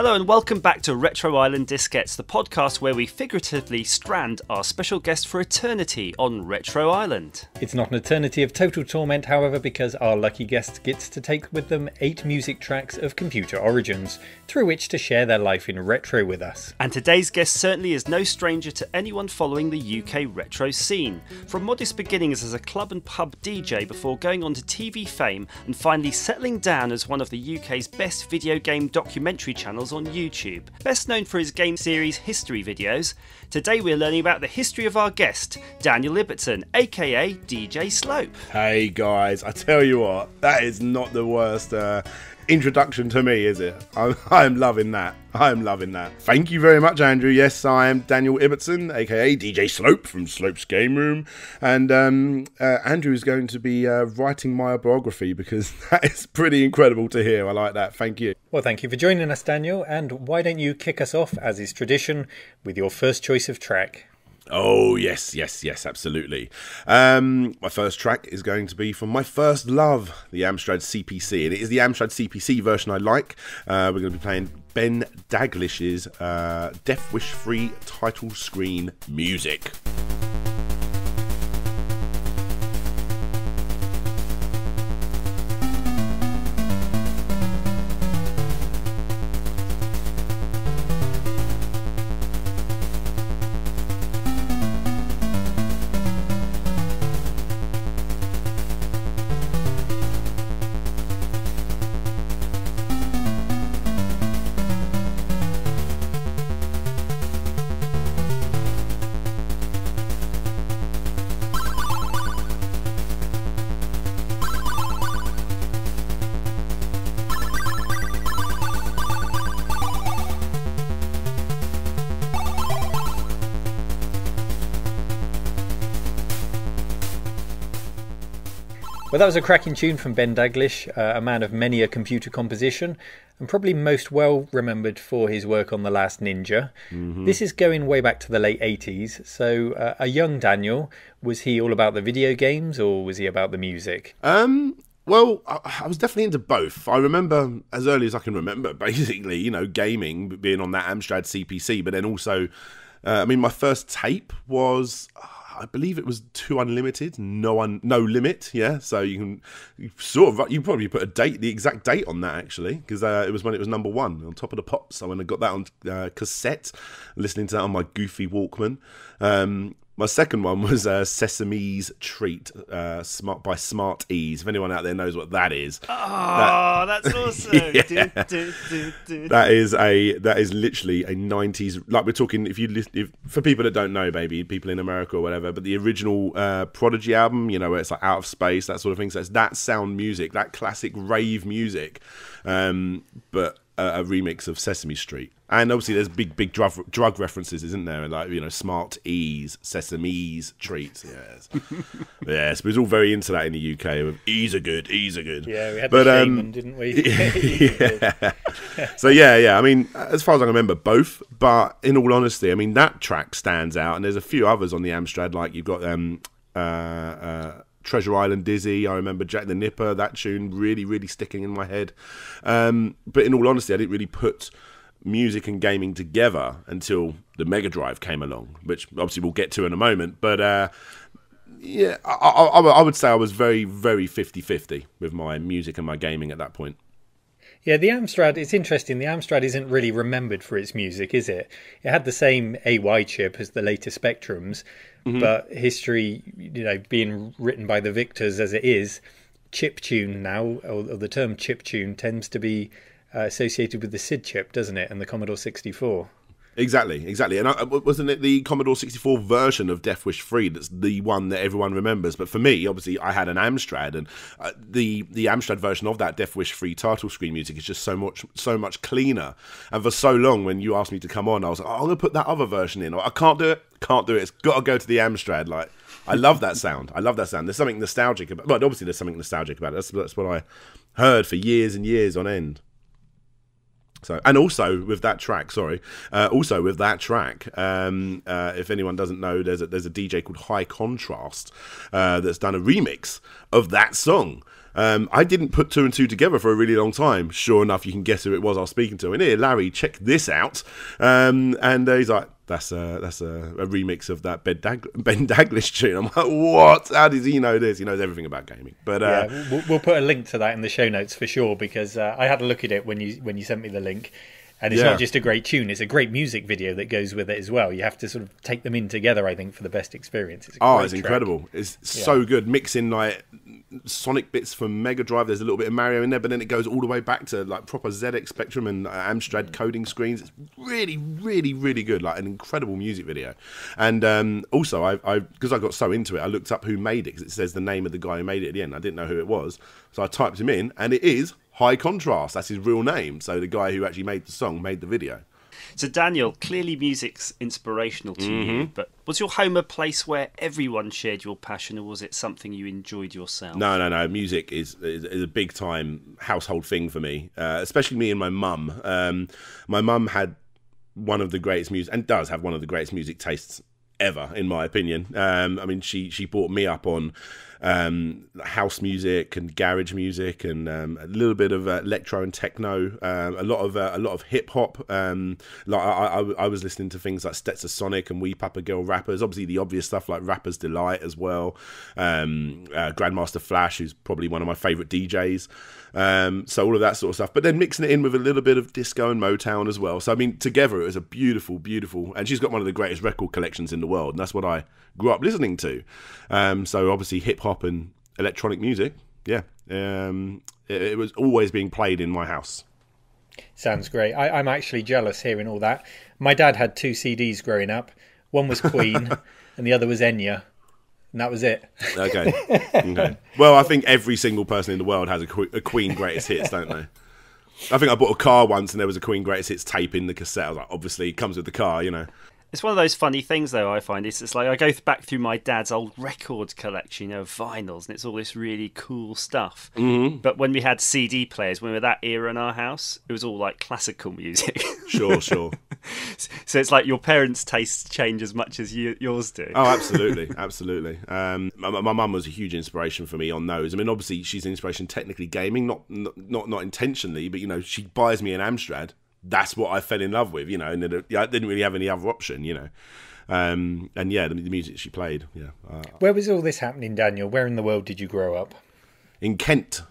Hello and welcome back to Retro Island Diskettes, the podcast where we figuratively strand our special guest for eternity on Retro Island. It's not an eternity of total torment, however, because our lucky guest gets to take with them 8 music tracks of computer origins, through which to share their life in retro with us. And today's guest certainly is no stranger to anyone following the UK retro scene. From modest beginnings as a club and pub DJ before going on to TV fame and finally settling down as one of the UK's best video game documentary channels on YouTube. Best known for his game series history videos, today we're learning about the history of our guest, Daniel Ibbertson, aka DJ Slope. Hey guys, I tell you what, that is not the worst introduction to me, is it? I'm loving that. I'm loving that. Thank you very much, Andrew. Yes, I am Daniel Ibbertson, aka DJ Slope from Slope's Game Room, and Andrew is going to be writing my biography because that is pretty incredible to hear. I like that. Thank you. Well, thank you for joining us, Daniel, and why don't you kick us off, as is tradition, with your first choice of track? Oh, yes, absolutely. My first track is going to be from my first love, the Amstrad CPC. And it is the Amstrad CPC version I like. We're going to be playing Ben Daglish's Death Wish Free title screen music. Well, that was a cracking tune from Ben Daglish, a man of many a computer composition, and probably most well remembered for his work on The Last Ninja. Mm-hmm. This is going way back to the late 80s, so a young Daniel, was he all about the video games or was he about the music? Well, I was definitely into both. I remember, as early as I can remember, basically, you know, gaming, being on that Amstrad CPC, but then also, my first tape was... I believe it was 2 Unlimited, no limit, yeah. So you probably put a date, the exact date on that actually, because it was when it was number 1 on Top of the Pops. So when I got that on cassette, listening to that on my goofy Walkman. My second one was Sesame's Treat by Smart Ease. If anyone out there knows what that is. Oh, that's awesome. Yeah. That is literally a 90s, like we're talking, if for people that don't know, maybe people in America or whatever, but the original Prodigy album, you know, where it's like Out of Space, that sort of thing. So it's that sound music, that classic rave music, but a remix of Sesame Street. And obviously there's big drug references, isn't there? Like, you know, Smart Ease, Sesame's Treats, yes. Yes, but it was all very into that in the UK. With Ease are good. Yeah, we had the Shaman, didn't we? Yeah. So yeah, I mean, as far as I can remember, both. But in all honesty, I mean, that track stands out. And there's a few others on the Amstrad, like you've got Treasure Island Dizzy. I remember Jack the Nipper, that tune really, really sticking in my head. But in all honesty, I didn't really put music and gaming together until the Megadrive came along, which obviously we'll get to in a moment. But yeah, I would say I was very, very 50-50 with my music and my gaming at that point. Yeah, the Amstrad, it's interesting. The Amstrad isn't really remembered for its music, is it? It had the same AY chip as the later Spectrums, but history, you know, being written by the victors as it is, chiptune now, or the term chiptune tends to be associated with the SID chip, doesn't it, and the Commodore 64. Exactly. And wasn't it the Commodore 64 version of Death Wish 3 that's the one that everyone remembers? But for me, obviously, I had an Amstrad, and the Amstrad version of that Death Wish 3 title screen music is just so much cleaner. And for so long, when you asked me to come on, I was like, I'm going to put that other version in. Or I can't do it. It's got to go to the Amstrad. Like, I love that sound. There's something nostalgic about it. Well, obviously, there's something nostalgic about it. That's what I heard for years and years on end. So, and also with that track, if anyone doesn't know, there's a DJ called High Contrast that's done a remix of that song. I didn't put two and two together for a really long time. Sure enough, you can guess who it was I was speaking to. And here, Larry, check this out. And he's like, that's a remix of that Ben Daglish tune. I'm like, what? How does he know this? He knows everything about gaming. But we'll put a link to that in the show notes for sure, because I had a look at it when you sent me the link. And it's not just a great tune, it's a great music video that goes with it as well. You have to sort of take them in together, I think, for the best experience. It's incredible. It's so good. Mixing like Sonic bits from Megadrive. There's a little bit of Mario in there, but then it goes all the way back to like proper ZX Spectrum and Amstrad coding screens. It's really, really, really good. Like an incredible music video. And also, I because I got so into it, I looked up who made it, because it says the name of the guy who made it at the end. I didn't know who it was. So I typed him in, and it is High Contrast. That's his real name. So the guy who actually made the song made the video. So Daniel, clearly music's inspirational to you, but was your home a place where everyone shared your passion, or was it something you enjoyed yourself? No. Music is a big time household thing for me, especially me and my mum. My mum had one of the greatest music, and does have one of the greatest music tastes ever, in my opinion. I mean, she brought me up on house music and garage music, and a little bit of electro and techno, a lot of hip hop. Like I was listening to things like Stetsasonic and Wee Papa Girl rappers. Obviously, the obvious stuff like Rapper's Delight as well. Grandmaster Flash, who's probably one of my favourite DJs. So all of that sort of stuff, but then mixing it in with a little bit of disco and Motown as well. So I mean, together it was a beautiful, beautiful, and she's got one of the greatest record collections in the world, and that's what I grew up listening to. So obviously hip hop and electronic music, it was always being played in my house. Sounds great. I'm actually jealous hearing all that. My dad had 2 CDs growing up. One was Queen and the other was Enya. And that was it. Okay. Well, I think every single person in the world has a Queen greatest hits, don't they? I think I bought a car once and there was a Queen greatest hits tape in the cassette. I was like, obviously, it comes with the car, you know. It's one of those funny things, though, I find. It's like I go back through my dad's old record collection, of vinyls, and it's all this really cool stuff. Mm-hmm. But when we had CD players, when we were that era in our house, it was all like classical music. Sure. So it's like your parents' tastes change as much as yours do. Oh, absolutely. My mum was a huge inspiration for me on those. I mean, obviously, she's an inspiration technically gaming, not intentionally, but, you know, she buys me an Amstrad. That's what I fell in love with, you know, and I didn't really have any other option, you know. And yeah, the music she played, yeah. Where was all this happening, Daniel? Where in the world did you grow up? In Kent,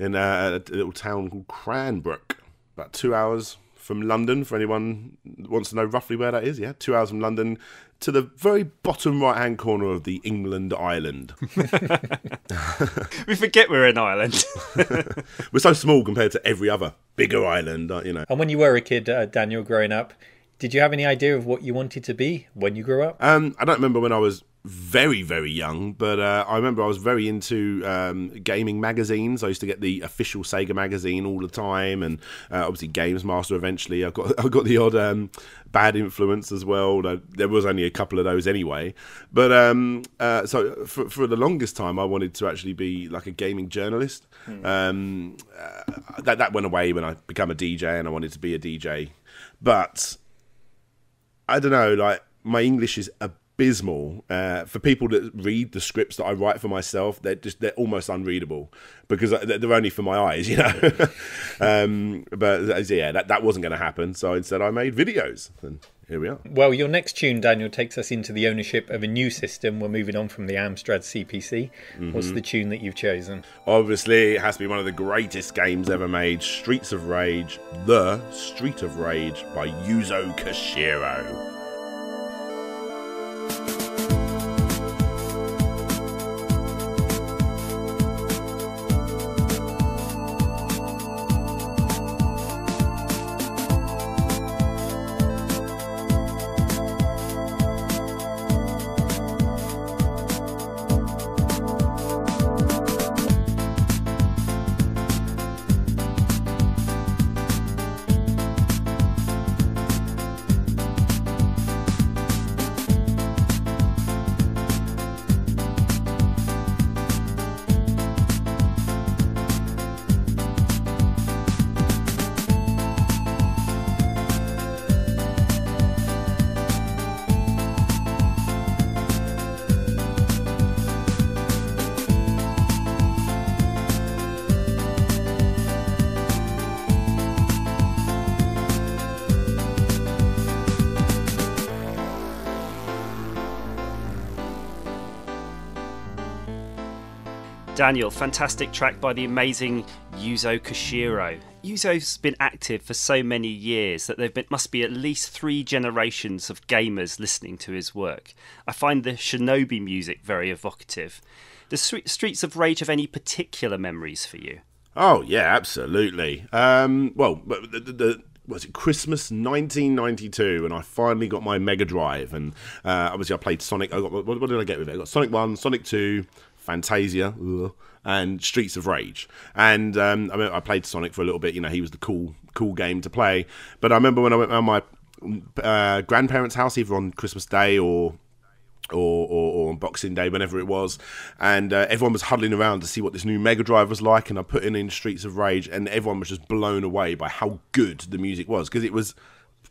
in a little town called Cranbrook, about 2 hours from London, for anyone who wants to know roughly where that is, yeah. 2 hours from London to the very bottom right-hand corner of the England island. We forget we're in Ireland. We're so small compared to every other bigger island, you know. And when you were a kid, Daniel, growing up, did you have any idea of what you wanted to be when you grew up? I don't remember when I was very, very young, but I remember I was very into gaming magazines. I used to get the official Sega magazine all the time, and obviously Games Master eventually. I got the odd Bad Influence as well. There was only a couple of those anyway. But so for the longest time, I wanted to actually be like a gaming journalist. That went away when I became a DJ, and I wanted to be a DJ. But I don't know, like my English is abysmal. For people that read the scripts that I write for myself, they're almost unreadable because they're only for my eyes, you know. But yeah, that wasn't going to happen. So instead, I made videos, and here we are. Well, your next tune, Daniel, takes us into the ownership of a new system. We're moving on from the Amstrad CPC. Mm-hmm. What's the tune that you've chosen? Obviously, it has to be one of the greatest games ever made, Streets of Rage, The Street of Rage by Yuzo Koshiro. Daniel, fantastic track by the amazing Yuzo Koshiro. Yuzo's been active for so many years that must be at least 3 generations of gamers listening to his work. I find the Shinobi music very evocative. Does Streets of Rage have any particular memories for you? Oh, yeah, absolutely. Was it Christmas 1992, and I finally got my Megadrive, and obviously I played Sonic. What did I get with it? I got Sonic 1, Sonic 2, Fantasia, and Streets of Rage. And I played Sonic for a little bit. You know, he was the cool game to play. But I remember when I went around my grandparents' house, either on Christmas Day or on Boxing Day, whenever it was, and everyone was huddling around to see what this new Mega Drive was like, and I put in Streets of Rage, and everyone was just blown away by how good the music was, because it was.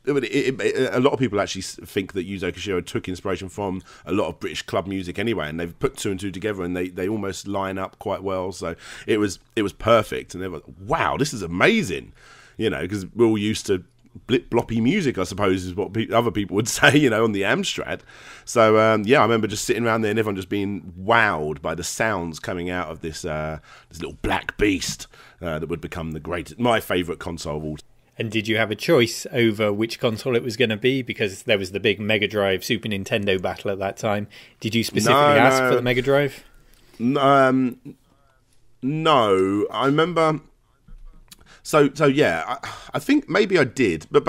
A lot of people actually think that Yuzo Koshiro took inspiration from a lot of British club music anyway, and they've put 2 and 2 together, and they almost line up quite well. So it was perfect, and they were, wow, this is amazing, you know, because we're all used to bloppy music, I suppose, is what other people would say, you know, on the Amstrad. So I remember just sitting around there and everyone just being wowed by the sounds coming out of this little black beast that would become my favourite console of all time. And did you have a choice over which console it was going to be? Because there was the big Mega Drive Super Nintendo battle at that time. Did you specifically ask for the Mega Drive? No, I remember. So yeah, I think maybe I did, but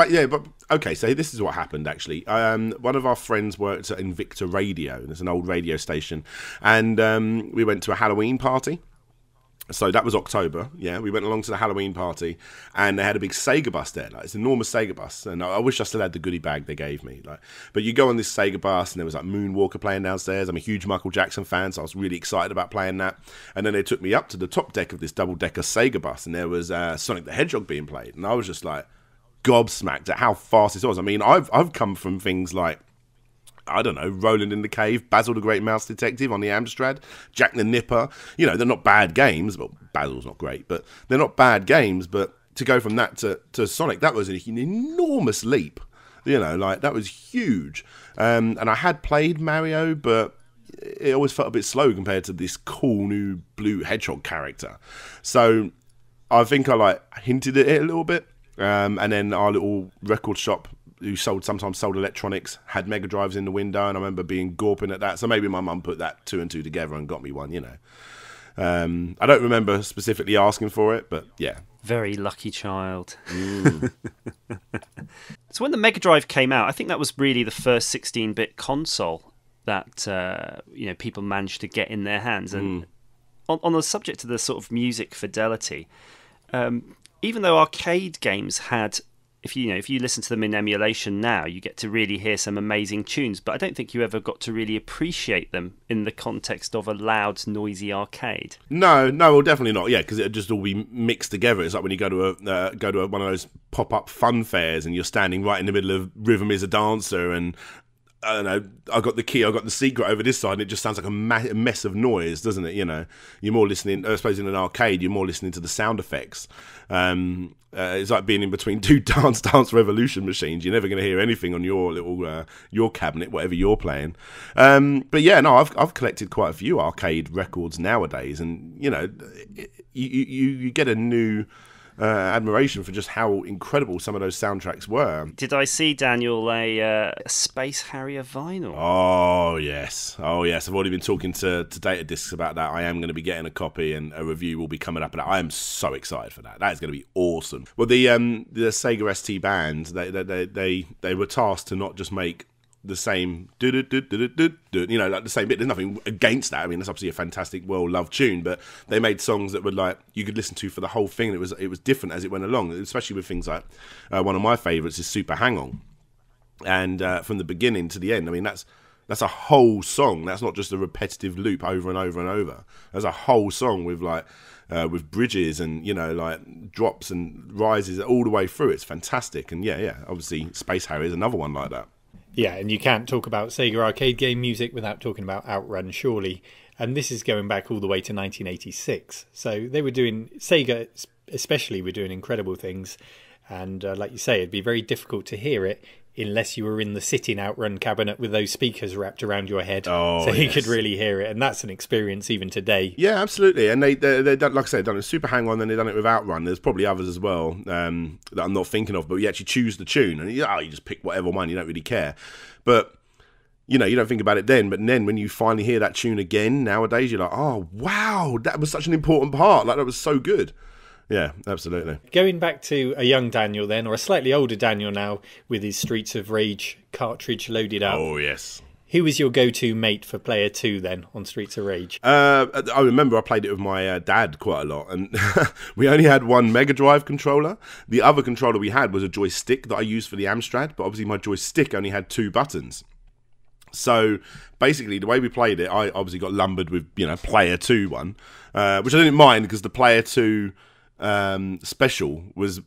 okay. So this is what happened actually. One of our friends worked at Invicta Radio. There's an old radio station, and we went to a Halloween party. So that was October, yeah. We went along to the Halloween party, and they had a big Sega bus there, like it's an enormous Sega bus. And I wish I still had the goodie bag they gave me, like. But you go on this Sega bus, and there was like Moonwalker playing downstairs. I'm a huge Michael Jackson fan, so I was really excited about playing that. And then they took me up to the top deck of this double-decker Sega bus, and there was Sonic the Hedgehog being played, and I was just like gobsmacked at how fast this was. I mean, I've come from things like, I don't know, Roland in the Cave, Basil the Great Mouse Detective on the Amstrad, Jack the Nipper. You know, they're not bad games. Well, Basil's not great, but they're not bad games. But to go from that to Sonic, that was an enormous leap. You know, like, that was huge. And I had played Mario, but it always felt a bit slow compared to this cool new blue hedgehog character. So I think I hinted at it a little bit. And then our little record shop, who sometimes sold electronics, had Mega Drives in the window, and I remember being gawping at that. So maybe my mum put that 2 and 2 together and got me one, you know. I don't remember specifically asking for it, but yeah. Very lucky child. So when the Mega Drive came out, I think that was really the first 16-bit console that people managed to get in their hands. And on the subject of the sort of music fidelity, even though arcade games had, if you listen to them in emulation now, you get to really hear some amazing tunes, but I don't think you ever got to really appreciate them in the context of a loud, noisy arcade. No, well, definitely not. Yeah, because it'd just all be mixed together. It's like when you go to one of those pop-up fun fairs, and you're standing right in the middle of Rhythm is a Dancer, and I don't know, I got the key, I got the secret over this side, and it just sounds like a mess of noise, doesn't it? You know, you're more listening, I suppose in an arcade, you're more listening to the sound effects. It's like being in between two Dance Revolution machines. You're never going to hear anything on your little your cabinet, whatever you're playing. But yeah, no, I've collected quite a few arcade records nowadays, and you know, you get a new admiration for just how incredible some of those soundtracks were. Did I see, Daniel, a Space Harrier vinyl? Oh yes. I've already been talking to Data Discs about that. I am going to be getting a copy, and a review will be coming up. And I am so excited for that. That is going to be awesome. Well, the Sega ST band, they were tasked to not just make the same like the same bit. There's nothing against that. I mean, that's obviously a fantastic, well-loved tune, but they made songs that were like you could listen to for the whole thing. It was different as it went along, especially with things like one of my favourites is Super Hang-On, and from the beginning to the end, I mean, that's a whole song. That's not just a repetitive loop over and over and over. There's a whole song with with bridges and, you know, like drops and rises all the way through. It's fantastic. And yeah, obviously Space Harrier is another one like that. Yeah, and you can't talk about Sega arcade game music without talking about Outrun, surely. And this is going back all the way to 1986. So they were doing, Sega especially, were doing incredible things. And like you say, it'd be very difficult to hear it unless you were in the sitting Outrun cabinet with those speakers wrapped around your head, so you could really hear it. And that's an experience even today. Yeah, absolutely. And they done, like I said, done it Super Hang-On, then they've done it with Outrun. There's probably others as well that I'm not thinking of, but you actually choose the tune, and you just pick whatever one, you don't really care. But you don't think about it then, but then when you finally hear that tune again nowadays, you're like, oh wow, that was such an important part. Like, that was so good. Yeah, absolutely. Going back to a young Daniel then, or a slightly older Daniel now, with his Streets of Rage cartridge loaded up. Oh, yes. Who was your go-to mate for Player 2 then on Streets of Rage? I remember I played it with my dad quite a lot, and we only had one Megadrive controller. The other controller we had was a joystick that I used for the Amstrad, but obviously my joystick only had 2 buttons. So basically, the way we played it, I obviously got lumbered with Player 2 one, which I didn't mind because the Player 2 special was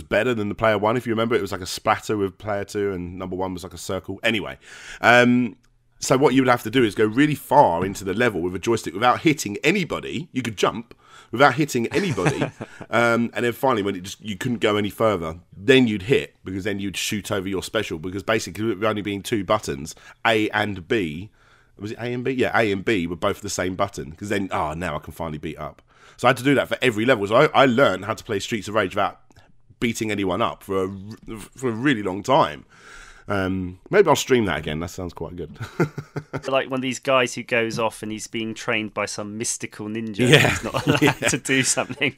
better than the Player 1. If you remember, it was like a splatter with Player 2, and number 1 was like a circle. Anyway, so what you would have to do is go really far into the level with a joystick without hitting anybody. You could jump without hitting anybody, and then finally, when you couldn't go any further, then you'd hit, because then you'd shoot over your special, because basically with only being 2 buttons, A and B. Was it A and B? Yeah, A and B were both the same button, because then, now I can finally beat up. So I had to do that for every level. So I learned how to play Streets of Rage without beating anyone up for a really long time. Maybe I'll stream that again. That sounds quite good. Like one of these guys who goes off and he's being trained by some mystical ninja. Yeah. He's not allowed to do something.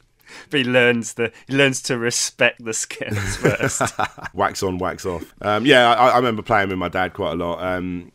But he learns to respect the skills first. Wax on, wax off. I remember playing with my dad quite a lot.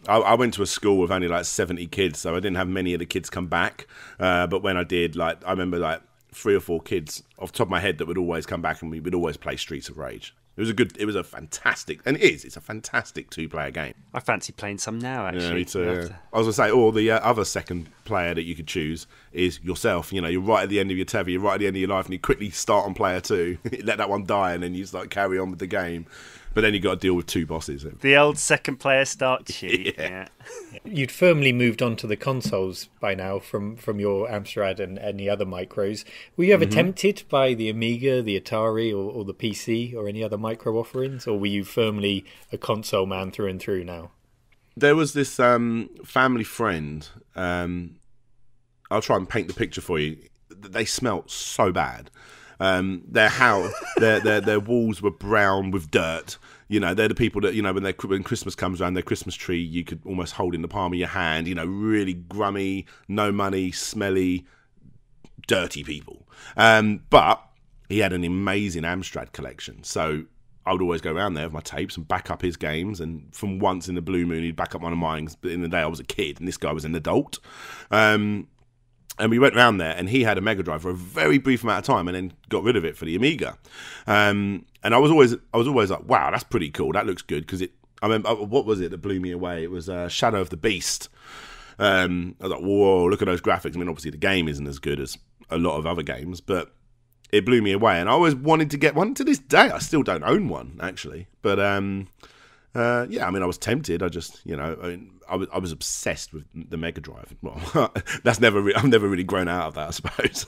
I went to a school with only like 70 kids, so I didn't have many of the kids come back. But when I did, I remember 3 or 4 kids off the top of my head that would always come back, and we would always play Streets of Rage. It was a fantastic, and it's a fantastic 2-player game. I fancy playing some now, actually. Yeah, me too. Yeah. I was going to say, or the other second player that you could choose is yourself. You're right at the end of your tether, you're right at the end of your life, and you quickly start on Player 2, let that one die, and then you carry on with the game. But then you got to deal with 2 bosses. The old second player start sheet. Yeah. You'd firmly moved on to the consoles by now from your Amstrad and any other micros. Were you ever tempted by the Amiga, the Atari, or the PC, or any other micro offerings? Or were you firmly a console man through and through now? There was this family friend. I'll try and paint the picture for you. They smelt so bad. Their house, their walls were brown with dirt. They're the people that when Christmas comes around, their Christmas tree you could almost hold in the palm of your hand. Really grummy, no money, smelly, dirty people. But he had an amazing Amstrad collection, so I would always go around there with my tapes and back up his games. And from once in the blue moon, he'd back up one of mine. But in the day, I was a kid, and this guy was an adult. And we went round there, and he had a Megadrive for a very brief amount of time, and then got rid of it for the Amiga. And I was always like, wow, that's pretty cool. That looks good, because I remember, what was it that blew me away? It was Shadow of the Beast. I was like, whoa, look at those graphics. I mean, obviously the game isn't as good as a lot of other games, but it blew me away. And I always wanted to get one. To this day, I still don't own one, actually. But I was tempted. I just, I was obsessed with the Megadrive. Well, I've never really grown out of that, I suppose.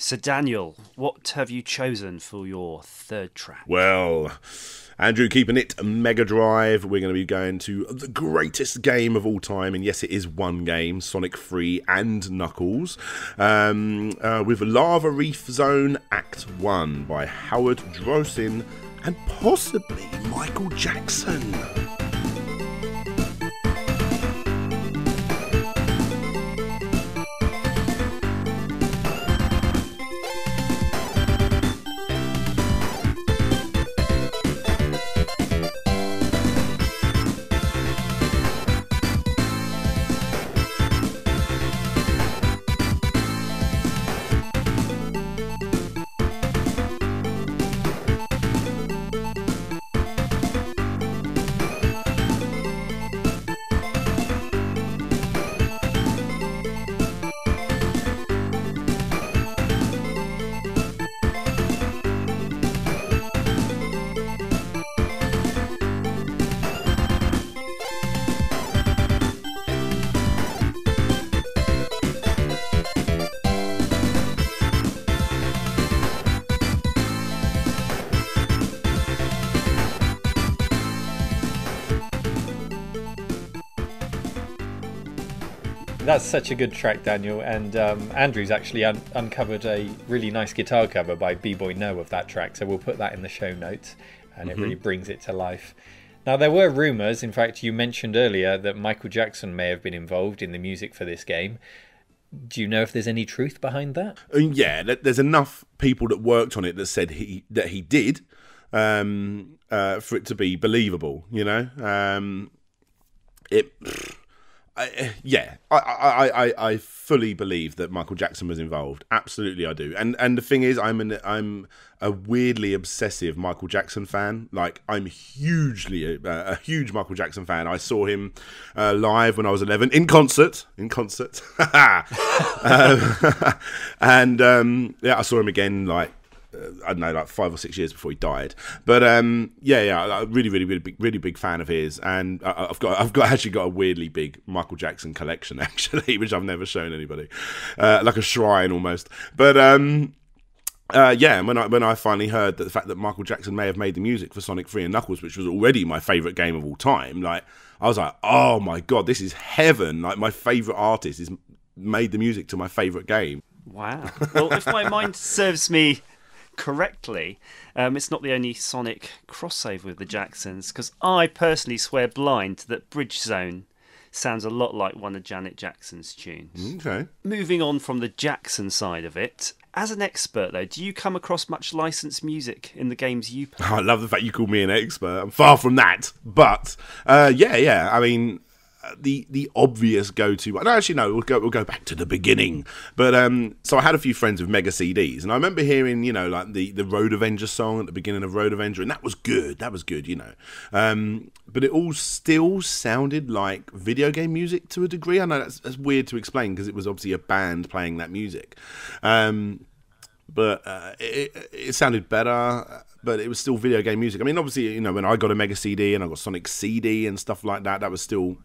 So, Daniel, what have you chosen for your third track? Well, Andrew, keeping it Megadrive, we're going to be going to the greatest game of all time, and yes, it is one game, Sonic 3 and Knuckles, with Lava Reef Zone Act 1 by Howard Drosin and possibly Michael Jackson. That's such a good track, Daniel. And Andrew's actually uncovered a really nice guitar cover by B-Boy No of that track, so we'll put that in the show notes, and it really brings it to life. Now, there were rumours, in fact, you mentioned earlier, that Michael Jackson may have been involved in the music for this game. Do you know if there's any truth behind that? Yeah, there's enough people that worked on it that said he did, for it to be believable, you know? I fully believe that Michael Jackson was involved. Absolutely, I do. And the thing is, I'm a weirdly obsessive Michael Jackson fan. Like, I'm hugely a huge Michael Jackson fan. I saw him live when I was 11 in concert. I saw him again like. I don't know, like 5 or 6 years before he died. But I'm really big fan of his, and I've actually got a weirdly big Michael Jackson collection, actually, which I've never shown anybody, like a shrine almost. But and when I finally heard that the fact that Michael Jackson may have made the music for Sonic 3 and Knuckles, which was already my favourite game of all time, like I was like, oh my god, this is heaven! Like, my favourite artist has made the music to my favourite game. Wow. Well, if my mind serves me correctly, it's not the only Sonic crossover with the Jacksons, because I personally swear blind that Bridge Zone sounds a lot like one of Janet Jackson's tunes. Okay. Moving on from the Jackson side of it, as an expert though, do you come across much licensed music in the games you play? I love the fact you call me an expert. I'm far from that, but yeah. I mean, the obvious go-to. No, actually, no. We'll go back to the beginning. But so I had a few friends with Mega CDs, and I remember hearing, you know, like the Road Avenger song at the beginning of Road Avenger, and that was good. You know. But it all still sounded like video game music to a degree. I know that's weird to explain because it was obviously a band playing that music. But it sounded better. But it was still video game music. I mean, obviously, you know, when I got a Mega CD and I got Sonic CD and stuff like that, that was still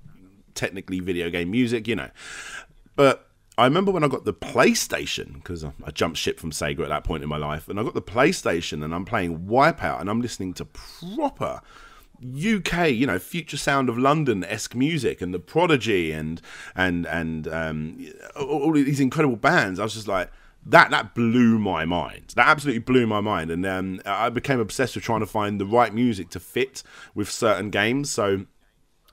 technically video game music, you know. But I remember when I got the PlayStation, because I jumped ship from Sega at that point in my life, and I got the PlayStation and I'm playing Wipeout and I'm listening to proper UK, you know, Future Sound of London-esque music and The Prodigy and all these incredible bands. I was just like, that blew my mind. That absolutely blew my mind. And I became obsessed with trying to find the right music to fit with certain games. So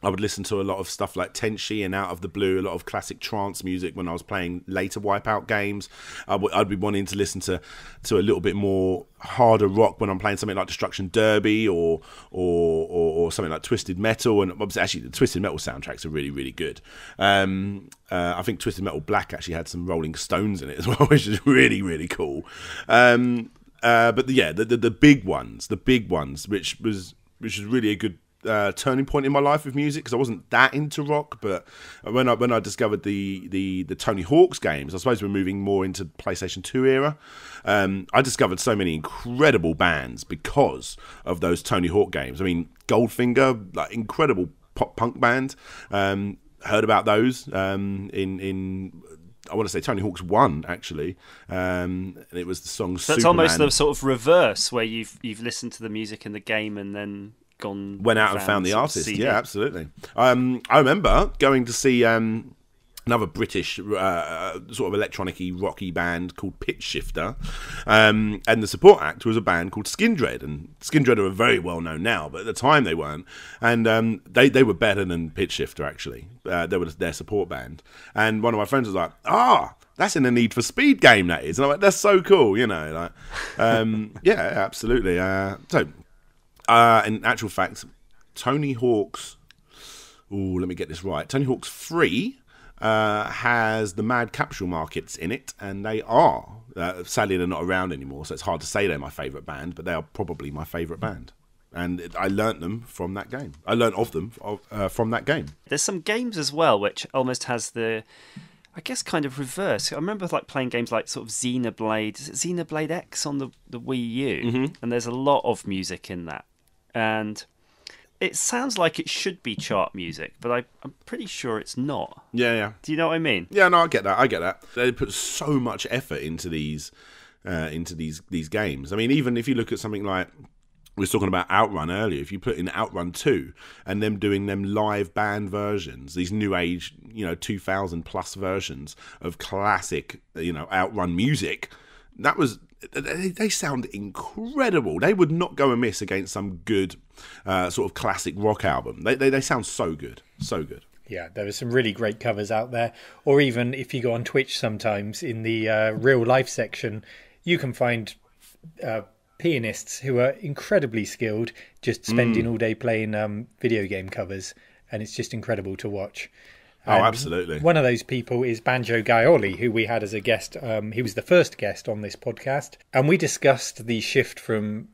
I would listen to a lot of stuff like Tenchi and Out of the Blue, a lot of classic trance music when I was playing later Wipeout games. I'd be wanting to listen to a little bit more harder rock when I'm playing something like Destruction Derby or something like Twisted Metal. And obviously, actually, the Twisted Metal soundtracks are really, really good. I think Twisted Metal Black actually had some Rolling Stones in it as well, which is really, really cool. But yeah, the big ones, which was really a good turning point in my life with music, because I wasn't that into rock. But when I discovered the Tony Hawk's games, I suppose we're moving more into PlayStation 2 era. I discovered so many incredible bands because of those Tony Hawk games. I mean, Goldfinger, like, incredible pop punk band. Heard about those in I want to say Tony Hawk's 1, actually, and it was the song so Superman. It's almost the sort of reverse, where you've listened to the music in the game and then went out and found the artist. CD. Yeah, absolutely. I remember going to see another British sort of electronic-y, rocky band called Pitch Shifter, and the support act was a band called Skindred, and Skindred are very well known now, but at the time they weren't, and they were better than Pitch Shifter, actually. They were their support band, and one of my friends was like, that's in a Need for Speed game, that is. And I'm like, that's so cool, you know, like, yeah, absolutely. In actual fact, Tony Hawk's, let me get this right, Tony Hawk's 3 has the Mad Capsule Markets in it, and they are, sadly they're not around anymore, so it's hard to say they're my favourite band, but they are probably my favourite band. And I learnt them from that game. I learnt of them from that game. There's some games as well which almost has the, I guess, kind of reverse. I remember like playing games like sort of Xenoblade. Is it Xenoblade X on the Wii U? Mm-hmm. And there's a lot of music in that. And it sounds like it should be chart music, but I'm pretty sure it's not. Yeah. Do you know what I mean? Yeah, no, I get that. They put so much effort into these games. I mean, even if you look at something like we were talking about Outrun earlier. If you put in Outrun 2 and them doing them live band versions, these new age, 2000 plus versions of classic, Outrun music, they sound incredible. They would not go amiss against some good sort of classic rock album. They sound so good, so good. Yeah, there are some really great covers out there. Or even if you go on Twitch sometimes, in the real life section, you can find pianists who are incredibly skilled, just spending all day playing video game covers, and it's just incredible to watch. And absolutely. One of those people is Banjo Gaioli, who we had as a guest. He was the first guest on this podcast, and we discussed the shift from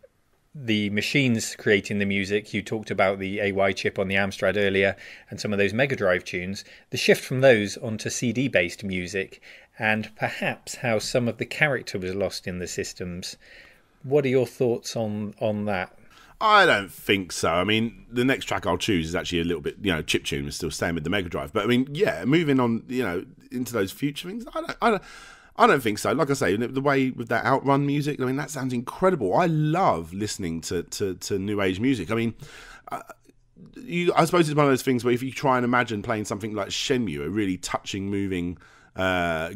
the machines creating the music. You talked about the AY chip on the Amstrad earlier and some of those Megadrive tunes, the shift from those onto CD-based music, and perhaps how some of the character was lost in the systems. What are your thoughts on that? I don't think so. I mean, the next track I'll choose is actually a little bit, chiptune is still staying with the Megadrive. But I mean, yeah, moving on, into those future things, I don't think so. Like I say, the way with that Outrun music, I mean, that sounds incredible. I love listening to new age music. I mean, I suppose it's one of those things where if you try and imagine playing something like Shenmue, a really touching, moving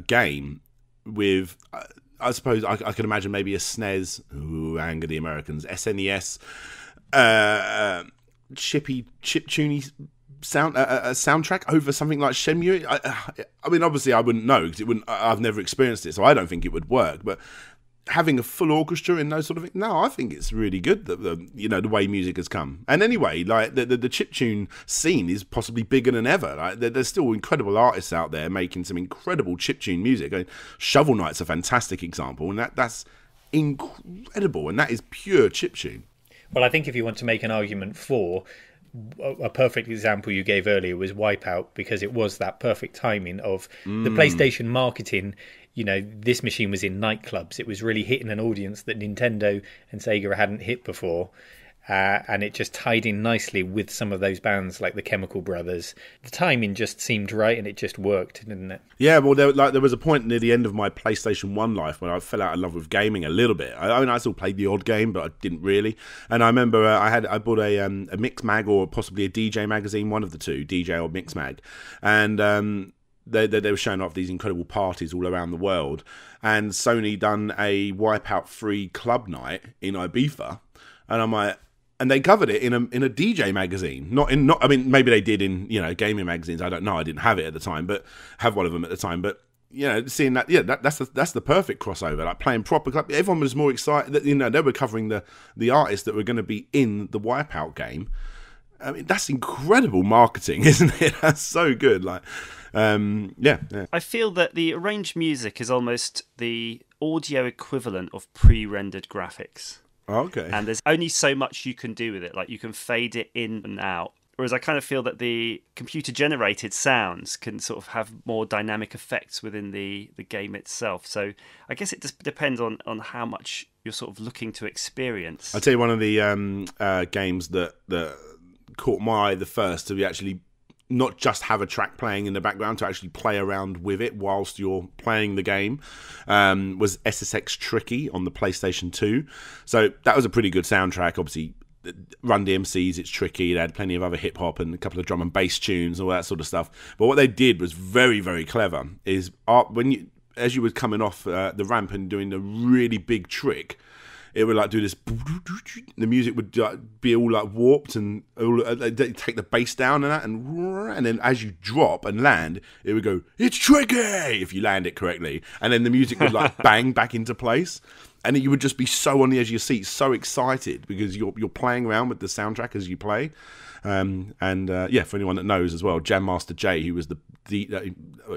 game with... I suppose I could imagine maybe a SNES, anger the Americans, SNES, chiptune soundtrack over something like Shenmue. I mean, obviously I wouldn't know because I've never experienced it, so I don't think it would work. But having a full orchestra in those sort of things, no, I think it's really good that the way music has come. And anyway, like the chiptune scene is possibly bigger than ever. Like there's still incredible artists out there making some incredible chiptune music. I mean, Shovel Knight's a fantastic example, and that's incredible, and that is pure chiptune. Well, I think if you want to make an argument for, a perfect example you gave earlier was Wipeout, because it was that perfect timing of the PlayStation marketing. This machine was in nightclubs. It was really hitting an audience that Nintendo and Sega hadn't hit before. And it just tied in nicely with some of those bands like the Chemical Brothers. The timing just seemed right, and it just worked, didn't it? Yeah, well, there was a point near the end of my PlayStation 1 life when I fell out of love with gaming a little bit. I mean, I still played the odd game, but I didn't really. And I remember I bought a Mix Mag, or possibly a DJ magazine, one of the two, DJ or Mix Mag. And... They were showing off these incredible parties all around the world, and Sony done a Wipeout free club night in Ibiza, and I'm like, and they covered it in a DJ magazine, I mean maybe they did in gaming magazines, I don't know, I didn't have it at the time, but have one of them at the time, but seeing that, that's the perfect crossover, like playing proper club. Everyone was more excited that they were covering the artists that were going to be in the Wipeout game. I mean, that's incredible marketing, isn't it? That's so good. Like, yeah. I feel that the arranged music is almost the audio equivalent of pre-rendered graphics. Okay. And there's only so much you can do with it. Like, you can fade it in and out. Whereas I kind of feel that the computer-generated sounds can sort of have more dynamic effects within the game itself. So I guess it just depends on how much you're sort of looking to experience. I'll tell you one of the games that caught my eye the first to be actually not just have a track playing in the background, to actually play around with it whilst you're playing the game, was SSX Tricky on the PlayStation 2. So that was a pretty good soundtrack. Obviously, Run DMC's It's Tricky. They had plenty of other hip hop and a couple of drum and bass tunes, all that sort of stuff. But what they did was very, very clever. Is as you were coming off the ramp and doing the really big trick, it would like do this. The music would be all like warped, and they'd take the bass down and that, and then as you drop and land, it would go, "It's tricky" if you land it correctly, and then the music would like bang back into place, and you would just be so on the edge of your seat, so excited because you're playing around with the soundtrack as you play. Yeah, for anyone that knows as well, Jam Master Jay, who was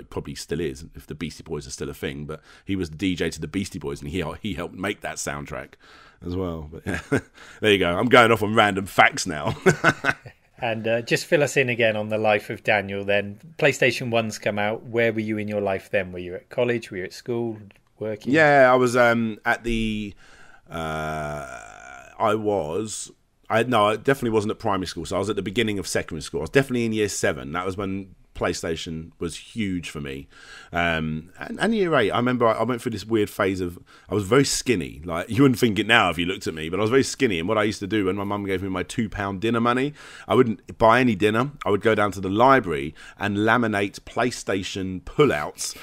probably still is if the Beastie Boys are still a thing, but he was the DJ to the Beastie Boys, and he helped make that soundtrack as well. But yeah, there you go. I'm going off on random facts now. And just fill us in again on the life of Daniel then. PlayStation 1's come out. Where were you in your life then? Were you at college? Were you at school? Working? Yeah, I was at the... I definitely wasn't at primary school, so I was at the beginning of secondary school. I was definitely in year 7. That was when PlayStation was huge for me. And year 8, I remember I went through this weird phase of, I was very skinny. Like, you wouldn't think it now if you looked at me, but I was very skinny. And what I used to do when my mum gave me my £2 dinner money, I wouldn't buy any dinner. I would go down to the library and laminate PlayStation pullouts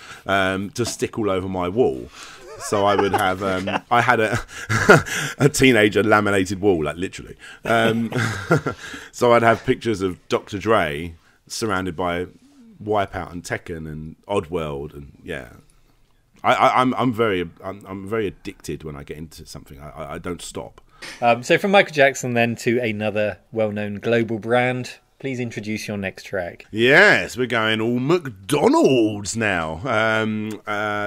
to stick all over my wall. So I would have, I had a teenager laminated wall, like literally. So I'd have pictures of Dr. Dre surrounded by Wipeout and Tekken and Oddworld, and yeah, I'm very addicted when I get into something. I don't stop. So from Michael Jackson then to another well-known global brand. Please introduce your next track. Yes, we're going all McDonald's now.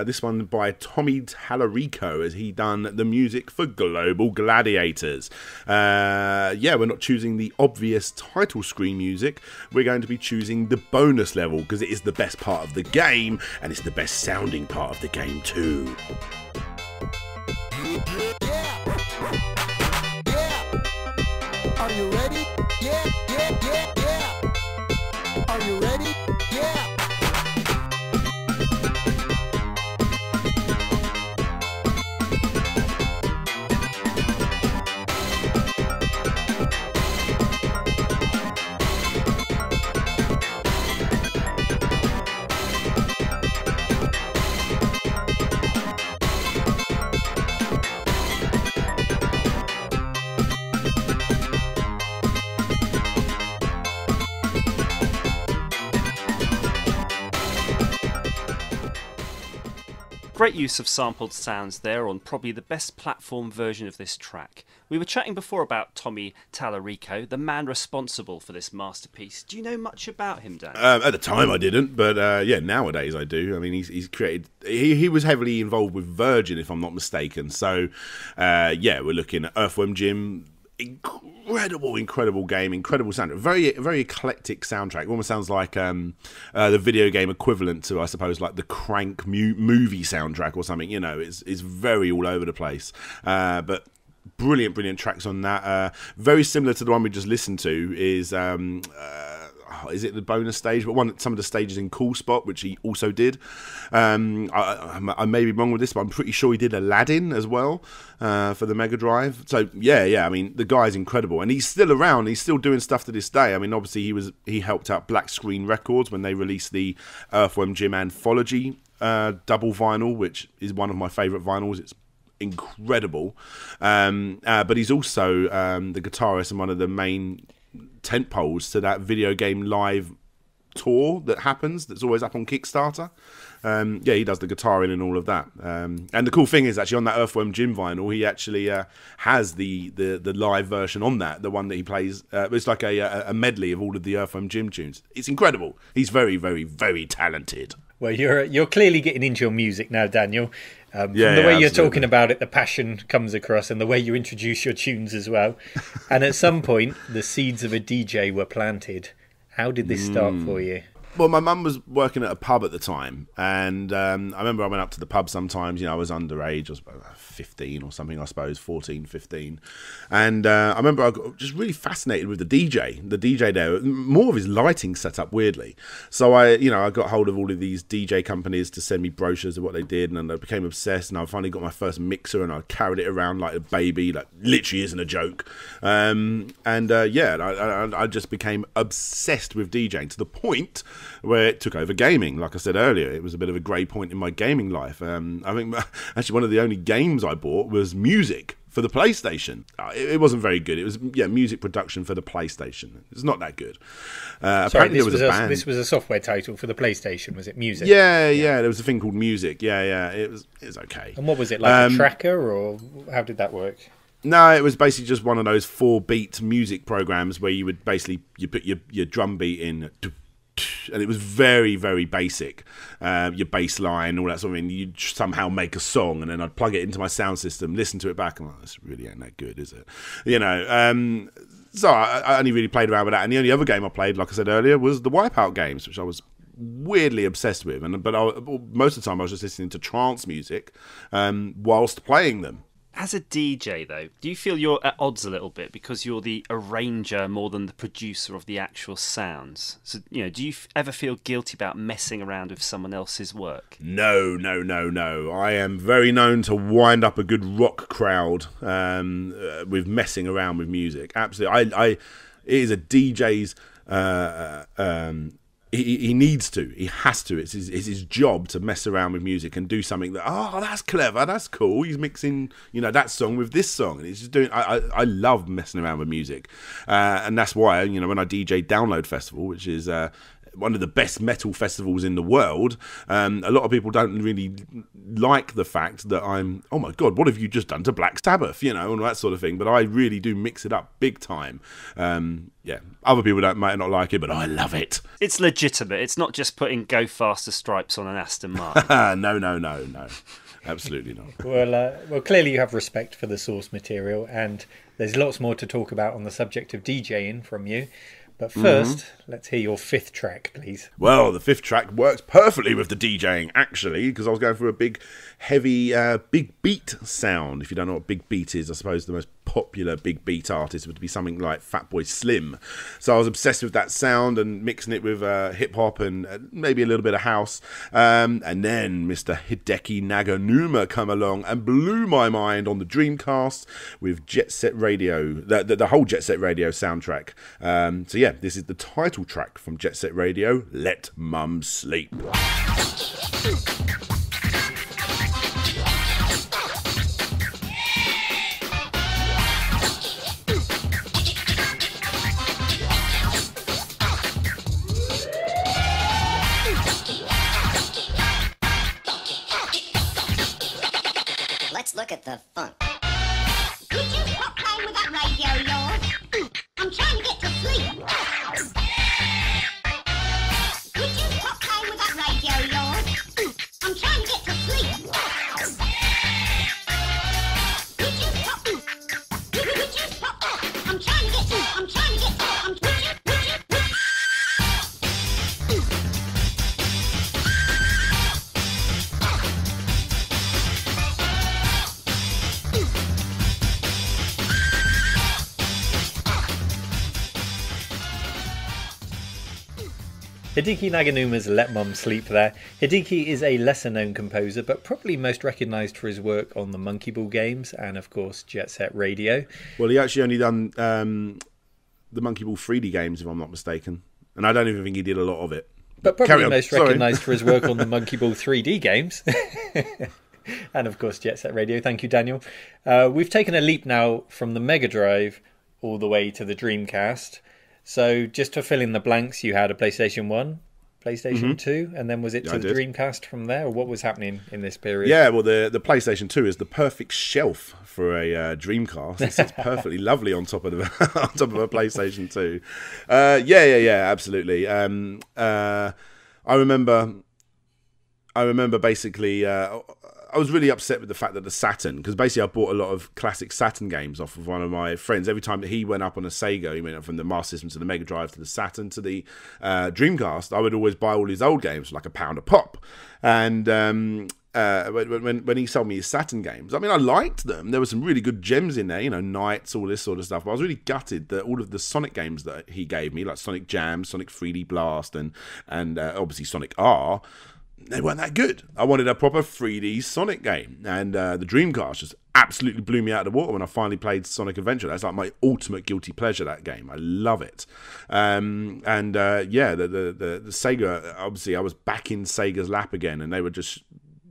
This one by Tommy Tallarico, as he done the music for Global Gladiators. Yeah, we're not choosing the obvious title screen music. We're going to be choosing the bonus level, because it is the best part of the game, and it's the best sounding part of the game too. Are you ready? Yeah, yeah, yeah, yeah. Are you ready? Yeah. Great use of sampled sounds there on probably the best platform version of this track. We were chatting before about Tommy Tallarico, the man responsible for this masterpiece. Do you know much about him, Dan? At the time I didn't, but yeah, nowadays I do. I mean, he's created... He was heavily involved with Virgin, if I'm not mistaken. So, yeah, we're looking at Earthworm Jim... Incredible game, incredible soundtrack. Very eclectic soundtrack. It almost sounds like the video game equivalent to, I suppose, like the Crank movie soundtrack or something. You know, it's very all over the place. But brilliant tracks on that. Very similar to the one we just listened to is it the bonus stage? But some of the stages in Cool Spot, which he also did. I may be wrong with this, but I'm pretty sure he did Aladdin as well for the Megadrive. So yeah. I mean, the guy's incredible, and he's still around. He's still doing stuff to this day. I mean, obviously he helped out Black Screen Records when they released the Earthworm Jim anthology double vinyl, which is one of my favourite vinyls. It's incredible. But he's also the guitarist and one of the main tent poles to that video game live tour that happens, that's always up on Kickstarter. Yeah, he does the guitar and all of that. And the cool thing is, actually, on that Earthworm Jim vinyl, he actually has the live version on that, the one that he plays. It's like a medley of all of the Earthworm Jim tunes. It's incredible. He's very talented. Well, you're clearly getting into your music now, Daniel. From the way absolutely. You're talking about it, the passion comes across, and the way you introduce your tunes as well. And at some point, the seeds of a DJ were planted. How did this start for you? Well, my mum was working at a pub at the time, and I remember I went up to the pub sometimes. You know, I was underage. I was about 15 or something, I suppose, 14, 15. And I remember I got just really fascinated with the DJ there, more of his lighting setup, weirdly. So I got hold of all of these DJ companies to send me brochures of what they did, and I became obsessed, and I finally got my first mixer, and I carried it around like a baby, like literally isn't a joke. I just became obsessed with DJing to the point where it took over gaming. Like I said earlier, it was a bit of a grey point in my gaming life. I think actually one of the only games I bought was music for the PlayStation. It wasn't very good. It was music production for the PlayStation. It's not that good. Apparently there was a band. This was a software title for the PlayStation. Was it music? Yeah. There was a thing called Music. Yeah. It was okay. And what was it, like a tracker, or how did that work? No, it was basically just one of those 4-beat music programs where you would basically you put your drum beat in, and it was very basic. Your bass line, all that sort of thing. You'd somehow make a song, and then I'd plug it into my sound system, listen to it back, and I'm like, this really ain't that good, is it? You know. So I only really played around with that, and the only other game I played, like I said earlier, was the Wipeout games, which I was weirdly obsessed with. But most of the time I was just listening to trance music whilst playing them. As a DJ, though, do you feel you're at odds a little bit because you're the arranger more than the producer of the actual sounds? So, do you ever feel guilty about messing around with someone else's work? No. I am very known to wind up a good rock crowd with messing around with music. Absolutely. It is a DJ's... He needs to. He has to. It's his job to mess around with music and do something that, that's clever, that's cool. He's mixing, that song with this song, and he's just doing. I love messing around with music, and that's why when I DJ Download Festival, which is one of the best metal festivals in the world, a lot of people don't really like the fact that I'm, oh my god, what have you just done to Black Sabbath, and all that sort of thing. But I really do mix it up big time. Other people might not like it, but I love it. It's legitimate. It's not just putting Go Faster Stripes on an Aston Martin. No. Absolutely not. Well, clearly you have respect for the source material, and there's lots more to talk about on the subject of DJing from you. But first, let's hear your fifth track, please. Well, the fifth track works perfectly with the DJing, actually, because I was going for a big, heavy, big beat sound. If you don't know what big beat is, I suppose the most popular big beat artist would be something like Fatboy Slim. So I was obsessed with that sound and mixing it with hip-hop and maybe a little bit of house. And then Mr. Hideki Naganuma come along and blew my mind on the Dreamcast with Jet Set Radio, the whole Jet Set Radio soundtrack. So yeah, this is the title track from Jet Set Radio, Let Mum Sleep. Let's look at the funk. Could you stop playing with that radio of yours? I'm trying to get to sleep. Could you stop playing with that radio of yours? I'm trying to get to sleep. Could you stop? Could you stop? I'm trying to get to. I'm trying to get to. Hideki Naganuma's Let Mum Sleep there. Hideki is a lesser-known composer, but probably most recognised for his work on the Monkey Ball games and, of course, Jet Set Radio. Well, he actually only done the Monkey Ball 3D games, if I'm not mistaken. And I don't even think he did a lot of it. But probably most recognised for his work on the Monkey Ball 3D games. And, of course, Jet Set Radio. Thank you, Daniel. We've taken a leap now from the Megadrive all the way to the Dreamcast. So just to fill in the blanks, you had a PlayStation 1, PlayStation 2, and then was it to the Dreamcast from there? Or what was happening in this period? Yeah, well, the PlayStation 2 is the perfect shelf for a Dreamcast. It sits perfectly lovely on top of a PlayStation 2. Yeah, absolutely. I remember basically... I was really upset with the fact that the Saturn, because basically I bought a lot of classic Saturn games off of one of my friends. Every time that he went up on a Sega, he went up from the Master System to the Mega Drive to the Saturn to the Dreamcast, I would always buy all his old games for like £1 a pop. And when he sold me his Saturn games, I mean, I liked them. There were some really good gems in there, Knights, all this sort of stuff. But I was really gutted that all of the Sonic games that he gave me, like Sonic Jam, Sonic 3D Blast, and obviously Sonic R, they weren't that good. I wanted a proper 3D Sonic game, and the Dreamcast just absolutely blew me out of the water when I finally played Sonic Adventure. That's like my ultimate guilty pleasure, that game. I love it. The Sega, obviously I was back in Sega's lap again, and they were just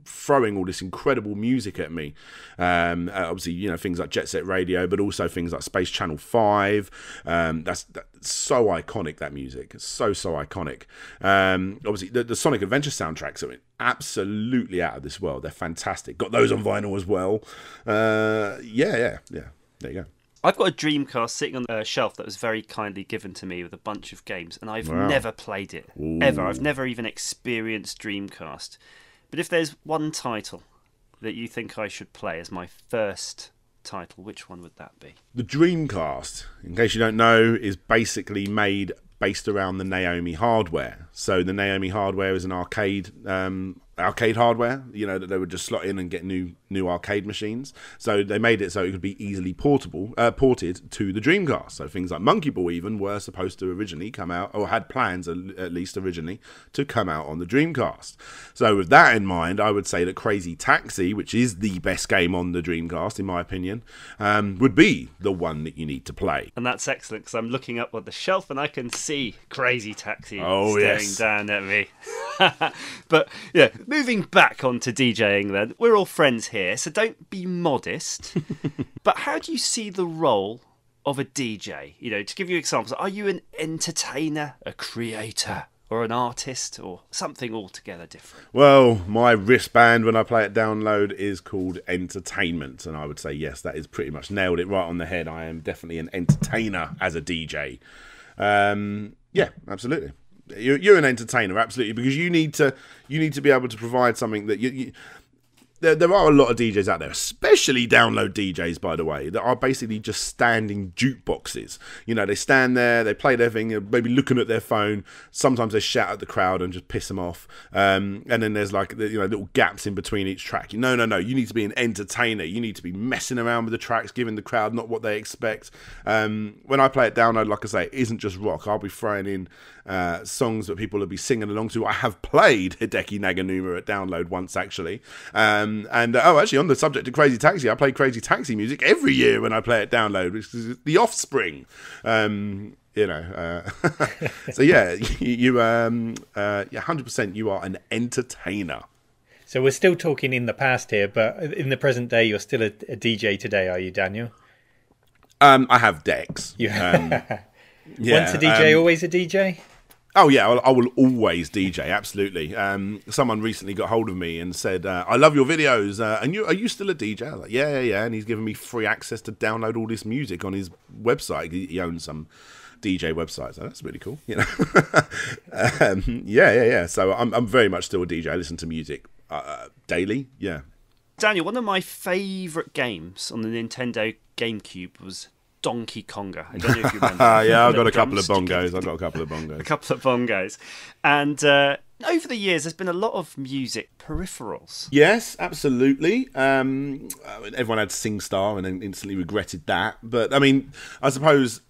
throwing all this incredible music at me. Obviously, things like Jet Set Radio, but also things like Space Channel 5. That's so iconic, that music. It's so iconic. Obviously, the Sonic Adventure soundtracks are absolutely out of this world. They're fantastic. Got those on vinyl as well. Yeah. There you go. I've got a Dreamcast sitting on a shelf that was very kindly given to me with a bunch of games, and I've never played it, ever. I've never even experienced Dreamcast. But if there's one title that you think I should play as my first title, which one would that be? The Dreamcast, in case you don't know, is basically based around the Naomi hardware. So the Naomi hardware is an arcade hardware, that they would just slot in and get new new arcade machines. So they made it so it could be easily ported to the Dreamcast. So things like Monkey Ball even were supposed to originally come out, or had plans at least originally, to come out on the Dreamcast. So with that in mind, I would say that Crazy Taxi, which is the best game on the Dreamcast in my opinion, would be the one that you need to play. And that's excellent, because I'm looking up on the shelf and I can see Crazy Taxi staring down at me. But yeah, moving back onto DJing then, we're all friends here, so don't be modest. But how do you see the role of a DJ? You know, to give you examples, are you an entertainer, a creator, or an artist, or something altogether different? Well, my wristband when I play it download is called entertainment, and I would say yes, that is pretty much nailed it right on the head. I am definitely an entertainer as a DJ. Yeah, absolutely. You're an entertainer, absolutely, because you need to be able to provide something that there are a lot of DJs out there, especially download DJs, by the way, that are basically just standing jukeboxes. You know, they stand there, they play their thing, maybe looking at their phone. Sometimes they shout at the crowd and just piss them off. And then there's like, little gaps in between each track. No. You need to be an entertainer. You need to be messing around with the tracks, giving the crowd not what they expect. When I play it download, like I say, it isn't just rock. I'll be throwing in songs that people will be singing along to. I have played Hideki Naganuma at download once, actually. Actually, on the subject of Crazy Taxi, I play Crazy Taxi music every year when I play it download, which is The Offspring. So yeah, you 100% you are an entertainer. So we're still talking in the past here, but in the present day, you're still a DJ today, are you, Daniel? I have decks. Yeah. Once a DJ, always a DJ? Oh yeah, I will always DJ, absolutely. Someone recently got hold of me and said, "I love your videos. Are you still a DJ?" I was like, yeah. And he's given me free access to download all this music on his website. He owns some DJ website, so that's really cool. You know, yeah. So I'm very much still a DJ. I listen to music daily. Yeah. Daniel, one of my favourite games on the Nintendo GameCube was Donkey Konga. I don't know if you remember. Yeah, I've got a couple of bongos. A couple of bongos. And over the years, there's been a lot of music peripherals. Yes, absolutely. Everyone had SingStar and then instantly regretted that. But, I mean, I suppose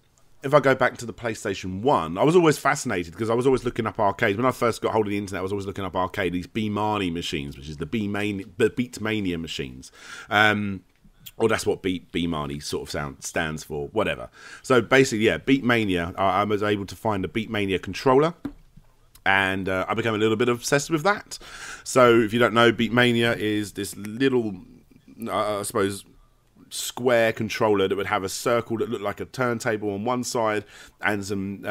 if I go back to the PlayStation 1, I was always fascinated because I was always looking up arcades. When I first got hold of the internet, I was always looking up arcade, these Beatmania machines, which is the Beatmania machines. Or that's what Beatmania sort of stands for, whatever. So basically, yeah, Beatmania, I was able to find a Beatmania controller, and I became a little bit obsessed with that. So if you don't know, Beatmania is this little, I suppose, square controller that would have a circle that looked like a turntable on one side and some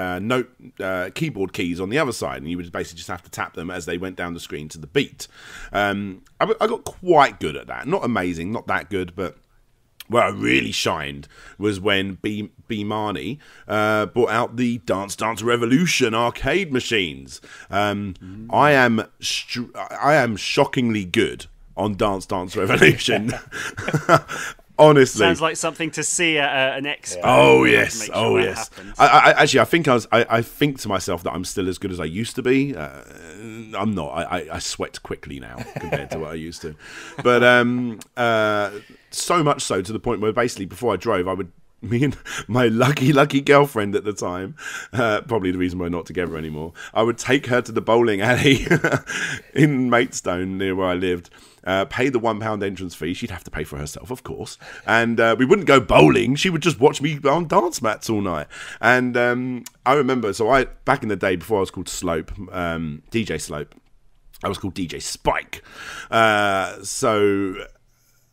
keyboard keys on the other side, and you would basically just have to tap them as they went down the screen to the beat. I got quite good at that. Not amazing, not that good, but where I really shined was when Beatmania brought out the Dance Dance Revolution arcade machines. I am shockingly good on Dance Dance Revolution. Honestly, sounds like something to see at an expo. Oh yes, I think to myself that I'm still as good as I used to be. I'm not. I sweat quickly now compared to what I used to. But so much so to the point where basically before I drove, me and my lucky girlfriend at the time, probably the reason we're not together anymore, I would take her to the bowling alley in Maidstone near where I lived, pay the £1 entrance fee. She'd have to pay for herself, of course, and we wouldn't go bowling. She would just watch me on dance mats all night. And I remember, so back in the day before I was called Slope, DJ Slope, I was called DJ Spike. So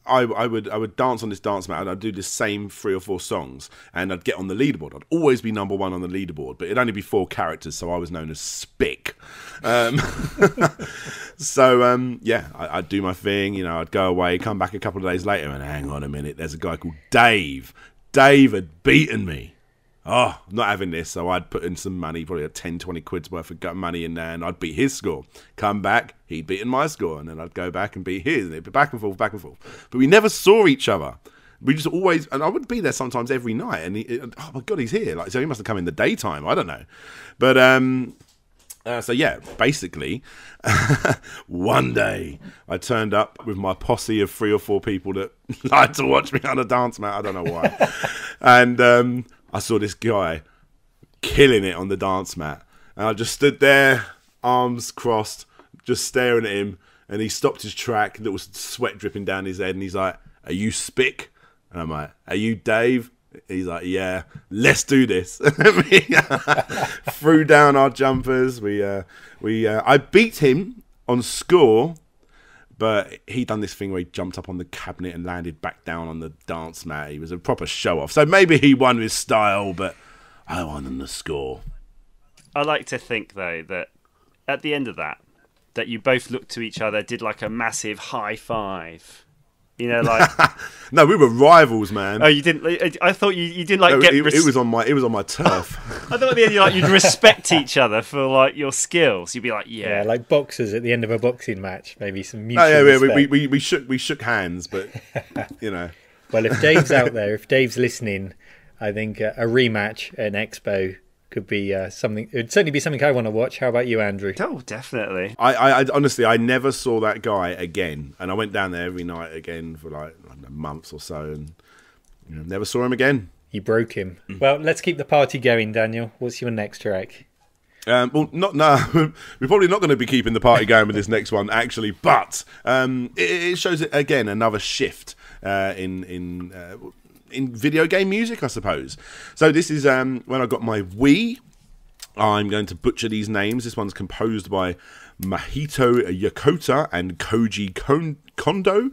I would dance on this dance mat and I'd do the same 3 or 4 songs and I'd get on the leaderboard. I'd always be number 1 on the leaderboard, but it'd only be 4 characters, so I was known as Spick. Yeah, I'd do my thing, you know, I'd go away, come back a couple of days later and hang on a minute, there's a guy called Dave. Dave had beaten me. Oh, I'm not having this. So I'd put in some money, probably 10, 20 quid's worth of money in there, and I'd beat his score. Come back, he'd beaten my score, and then I'd go back and beat his, and it'd be back and forth. But we never saw each other. We just always, and I would be there sometimes every night, and oh my God, he's here. Like, so he must have come in the daytime. I don't know. But So yeah, basically, one day I turned up with my posse of 3 or 4 people that like to watch me on a dance mat. I don't know why. And I saw this guy killing it on the dance mat. And I just stood there, arms crossed, just staring at him. And he stopped his track. There was sweat dripping down his head. And he's like, "Are you Spick?" And I'm like, "Are you Dave?" He's like, "Yeah, let's do this." Threw down our jumpers. I beat him on score, but he done this thing where he jumped up on the cabinet and landed back down on the dance mat. He was a proper show off. So maybe he won with style, but I won on the score. I like to think though that at the end of that you both looked to each other, did like a massive high five. You know, like no, we were rivals, man. Oh, you didn't? I thought you didn't like get. It was on my turf. I thought at the end you'd respect each other for like your skills. You'd be like, yeah, like boxers at the end of a boxing match, maybe some mutual. We shook hands, but you know. Well, if Dave's out there, if Dave's listening, I think a rematch at an expo could be something. It would certainly be something I want to watch. How about you, Andrew? Oh, definitely. I honestly, I never saw that guy again, and I went down there every night again for like months or so, and never saw him again. You broke him. Well, let's keep the party going, Daniel. What's your next track? We're probably not going to be keeping the party going with this next one, actually. But it shows again another shift in video game music, I suppose. So this is when I got my Wii. I'm going to butcher these names. This one's composed by Mahito Yokota and Koji Kondo,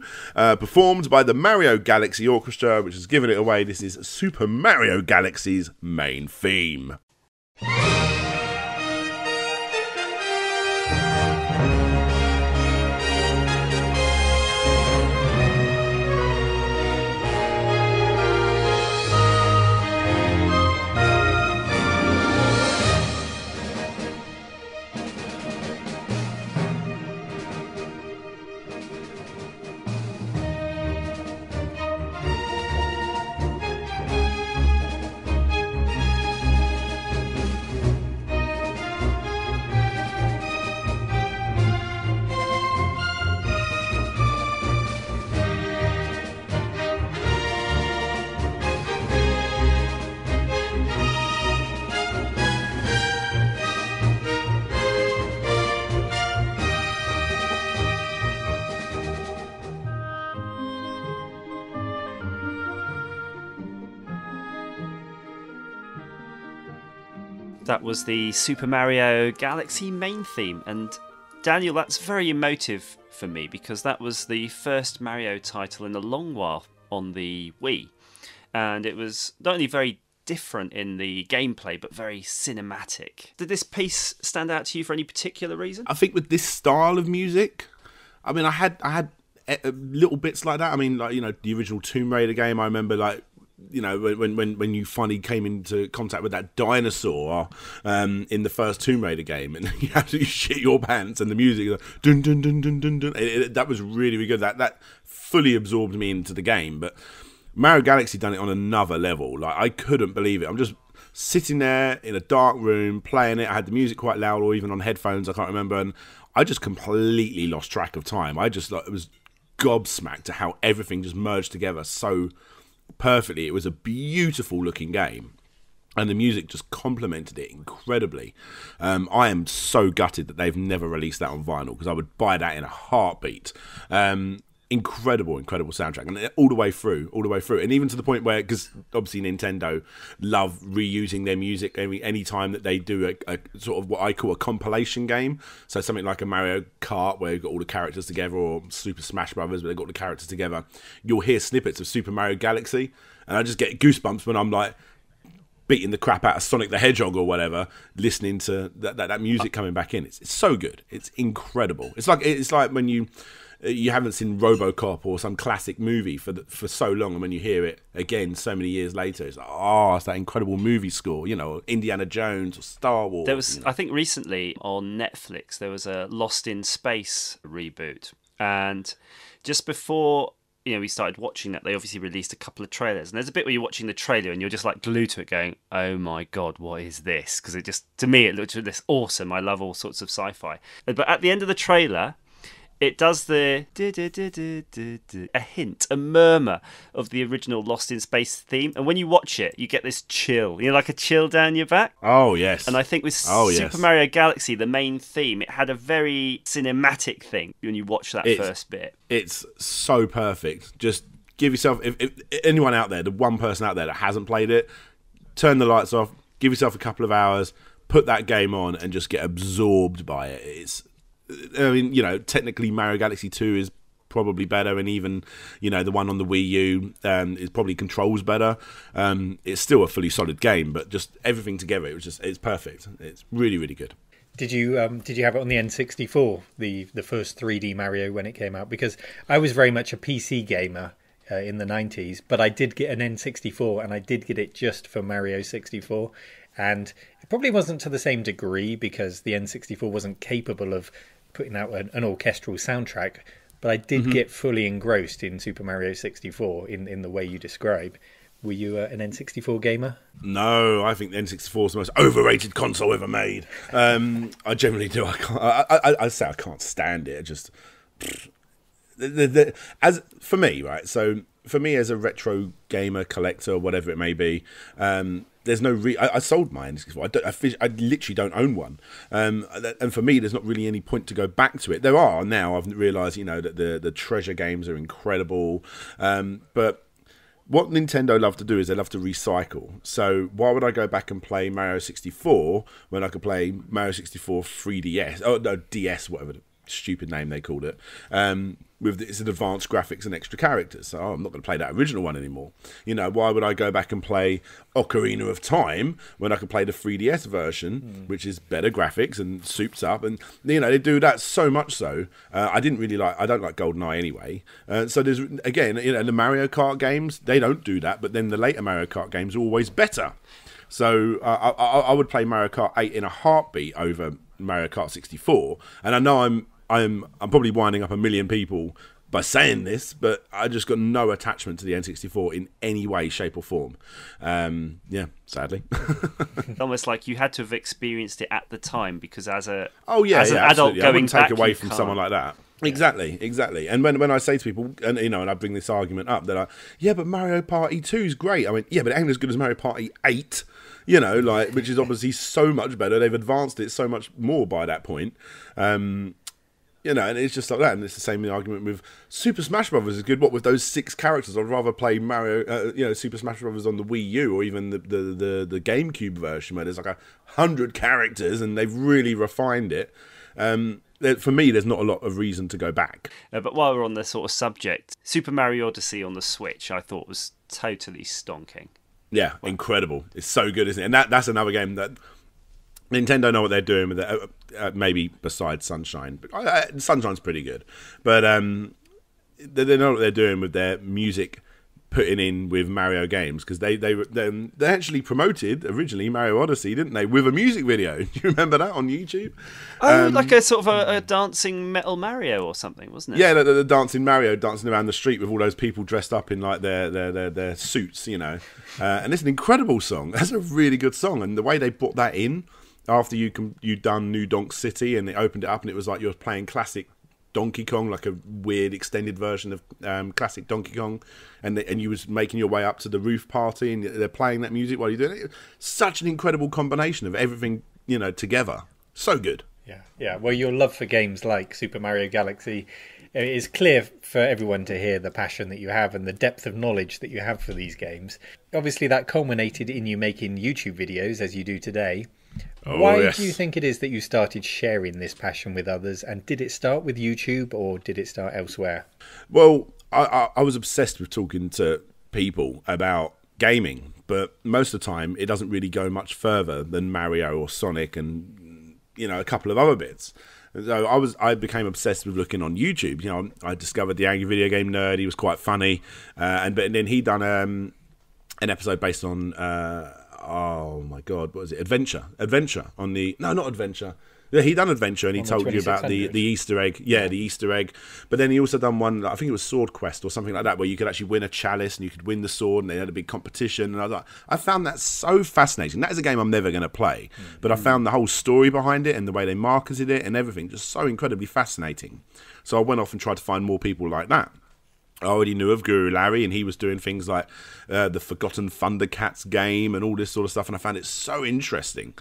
performed by the Mario Galaxy Orchestra, which has given it away. This is Super Mario Galaxy's main theme. That was the Super Mario Galaxy main theme, and Daniel, that's very emotive for me because that was the first Mario title in a long while on the Wii, and it was not only very different in the gameplay but very cinematic. Did this piece stand out to you for any particular reason? I think with this style of music, I mean, I had little bits like that. I mean, like, the original Tomb Raider game, I remember, like, when you finally came into contact with that dinosaur in the first Tomb Raider game, and you absolutely shit your pants, and the music, dun dun dun dun dun dun, that was really, really good. That fully absorbed me into the game. But Mario Galaxy done it on another level. Like, I couldn't believe it. I'm just sitting there in a dark room playing it. I had the music quite loud, or even on headphones, I can't remember, and I just completely lost track of time. I just it was gobsmacked to how everything just merged together so perfectly. It was a beautiful looking game, and the music just complemented it incredibly. I am so gutted that they've never released that on vinyl, because I would buy that in a heartbeat. Incredible soundtrack, and all the way through, and even to the point where, because obviously Nintendo love reusing their music any time that they do a sort of what I call a compilation game. So something like a Mario Kart where you've got all the characters together, or Super Smash Brothers where they've got the characters together, you'll hear snippets of Super Mario Galaxy, and I just get goosebumps when I'm like beating the crap out of Sonic the Hedgehog or whatever, listening to that music coming back in. It's so good. It's incredible. It's like when you haven't seen RoboCop or some classic movie for so long, and when you hear it again so many years later, it's like, it's that incredible movie score, Indiana Jones or Star Wars. There was, I think recently on Netflix, there was a Lost in Space reboot, and just before we started watching that, they obviously released a couple of trailers, and there's a bit where you're watching the trailer and you're just like glued to it going, oh my god, what is this? Because it just, to me, it looked this awesome. I love all sorts of sci-fi. But at the end of the trailer, it does the a hint, a murmur of the original Lost in Space theme, and when you watch it, you get this chill, like a chill down your back. Oh yes. And I think with Super Mario Galaxy, the main theme, it had a very cinematic thing when you watch that first bit. It's so perfect. Just give yourself, if anyone out there, the one person out there that hasn't played it, turn the lights off, give yourself a couple of hours, put that game on, and just get absorbed by it. Technically Mario Galaxy 2 is probably better, and even, the one on the Wii U is probably controls better. It's still a fully solid game, but just everything together, it's perfect. It's really, really good. Did you have it on the N64, the first 3D Mario when it came out? Because I was very much a PC gamer in the 90s, but I did get an N64, and I did get it just for Mario 64. And it probably wasn't to the same degree because the N64 wasn't capable of putting out an orchestral soundtrack, but I did get fully engrossed in Super Mario 64 in the way you describe. Were you an N64 gamer? No, I think the N64 is the most overrated console ever made. I generally do. I say I can't stand it. Just as for me, right? So for me, as a retro gamer, collector, whatever it may be, there's no I sold my N64. I literally don't own one, and for me, there's not really any point to go back to it. There are now. I've realised, that the treasure games are incredible, but what Nintendo love to do is they love to recycle. So why would I go back and play Mario 64 when I could play Mario 64 3DS? Oh no, DS, whatever the stupid name they called it. With its advanced graphics and extra characters. So I'm not going to play that original one anymore. Why would I go back and play Ocarina of Time when I could play the 3DS version, which is better graphics and souped up? And they do that so much so. I don't like GoldenEye anyway. So there's, again, the Mario Kart games, they don't do that, but then the later Mario Kart games are always better. So I would play Mario Kart 8 in a heartbeat over Mario Kart 64. And I know I'm probably winding up a million people by saying this, but I just got no attachment to the N64 in any way, shape, or form. Sadly. Almost like you had to have experienced it at the time, because as an absolutely. adult going take back, away from someone like that. Exactly. And when I say to people, and I bring this argument up, they're like, yeah, but Mario Party 2 is great. I mean, yeah, but it ain't as good as Mario Party 8. Which is obviously so much better. They've advanced it so much more by that point. And it's just like that. And it's the same argument with Super Smash Brothers is good. What with those 6 characters? I'd rather play Mario, Super Smash Brothers on the Wii U, or even the GameCube version where there's like 100 characters and they've really refined it. For me, there's not a lot of reason to go back. But while we're on the sort of subject, Super Mario Odyssey on the Switch, I thought was totally stonking. Yeah, incredible. It's so good, isn't it? And that's another game that Nintendo know what they're doing with it, maybe besides Sunshine. But Sunshine's pretty good. But they know what they're doing with their music putting in with Mario games, because they actually promoted originally Mario Odyssey, didn't they, with a music video? Do you remember that on YouTube? Like a sort of a dancing Metal Mario or something, wasn't it? Yeah, the dancing Mario dancing around the street with all those people dressed up in like their suits, and it's an incredible song. That's a really good song, and the way they brought that in after you'd done New Donk City, and they opened it up, and it was like you're playing classic Donkey Kong, like a weird extended version of classic Donkey Kong, and you was making your way up to the roof party, and they're playing that music while you're doing it. Such an incredible combination of everything, together. So good. Yeah. Well, your love for games like Super Mario Galaxy, it is clear for everyone to hear the passion that you have and the depth of knowledge that you have for these games. Obviously, that culminated in you making YouTube videos, as you do today. Why do you think it is that you started sharing this passion with others? And did it start with YouTube, or did it start elsewhere? Well, I was obsessed with talking to people about gaming, but most of the time it doesn't really go much further than Mario or Sonic and a couple of other bits. So I became obsessed with looking on YouTube. I discovered the Angry Video Game Nerd. He was quite funny, but then he done an episode based on oh my god, what was it? Adventure on the... No, not Adventure. Yeah, he done Adventure, and he On the told you about the 2600. Easter egg. Yeah, the Easter egg. But then he also done one, I think it was Sword Quest or something like that, where you could actually win a chalice and you could win the sword, and they had a big competition. And I found that so fascinating. That is a game I'm never going to play, but I found the whole story behind it and the way they marketed it and everything just so incredibly fascinating. So I went off and tried to find more people like that. I already knew of Guru Larry, and he was doing things like the Forgotten Thundercats game and all this sort of stuff, and I found it so interesting.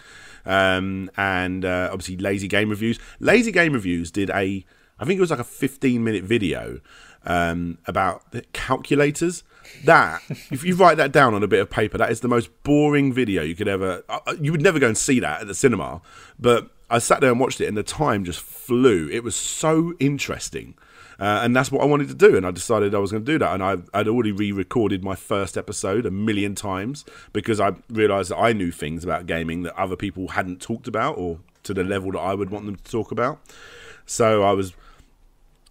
And obviously Lazy Game Reviews. Lazy Game Reviews did I think it was like a 15-minute video about the calculators. That, if you write that down on a bit of paper, that is the most boring video you could ever... You would never go and see that at the cinema, but I sat there and watched it, and the time just flew. It was so interesting. And that's what I wanted to do, and I decided I was going to do that. And I'd already re-recorded my first episode 1,000,000 times because I realised that I knew things about gaming that other people hadn't talked about, or to the level that I would want them to talk about. So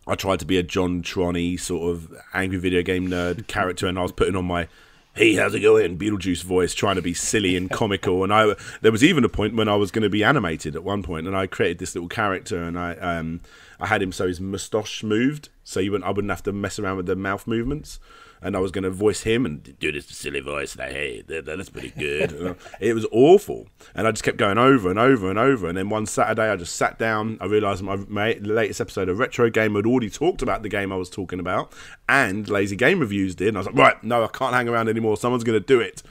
I tried to be a John Tronny sort of angry video game nerd character, and I was putting on my "Hey, how's it going?" Beetlejuice voice, trying to be silly and comical. And there was even a point when I was going to be animated at one point, and I created this little character, and I had him so his moustache moved, so I wouldn't have to mess around with the mouth movements. And I was going to voice him and do this silly voice, like, "Hey, that's pretty good." It was awful, and I just kept going over and over and over. And then one Saturday, I just sat down. I realised my latest episode of Retro Game had already talked about the game I was talking about, and Lazy Game Reviews did. And I was like, right, no, I can't hang around anymore. Someone's going to do it.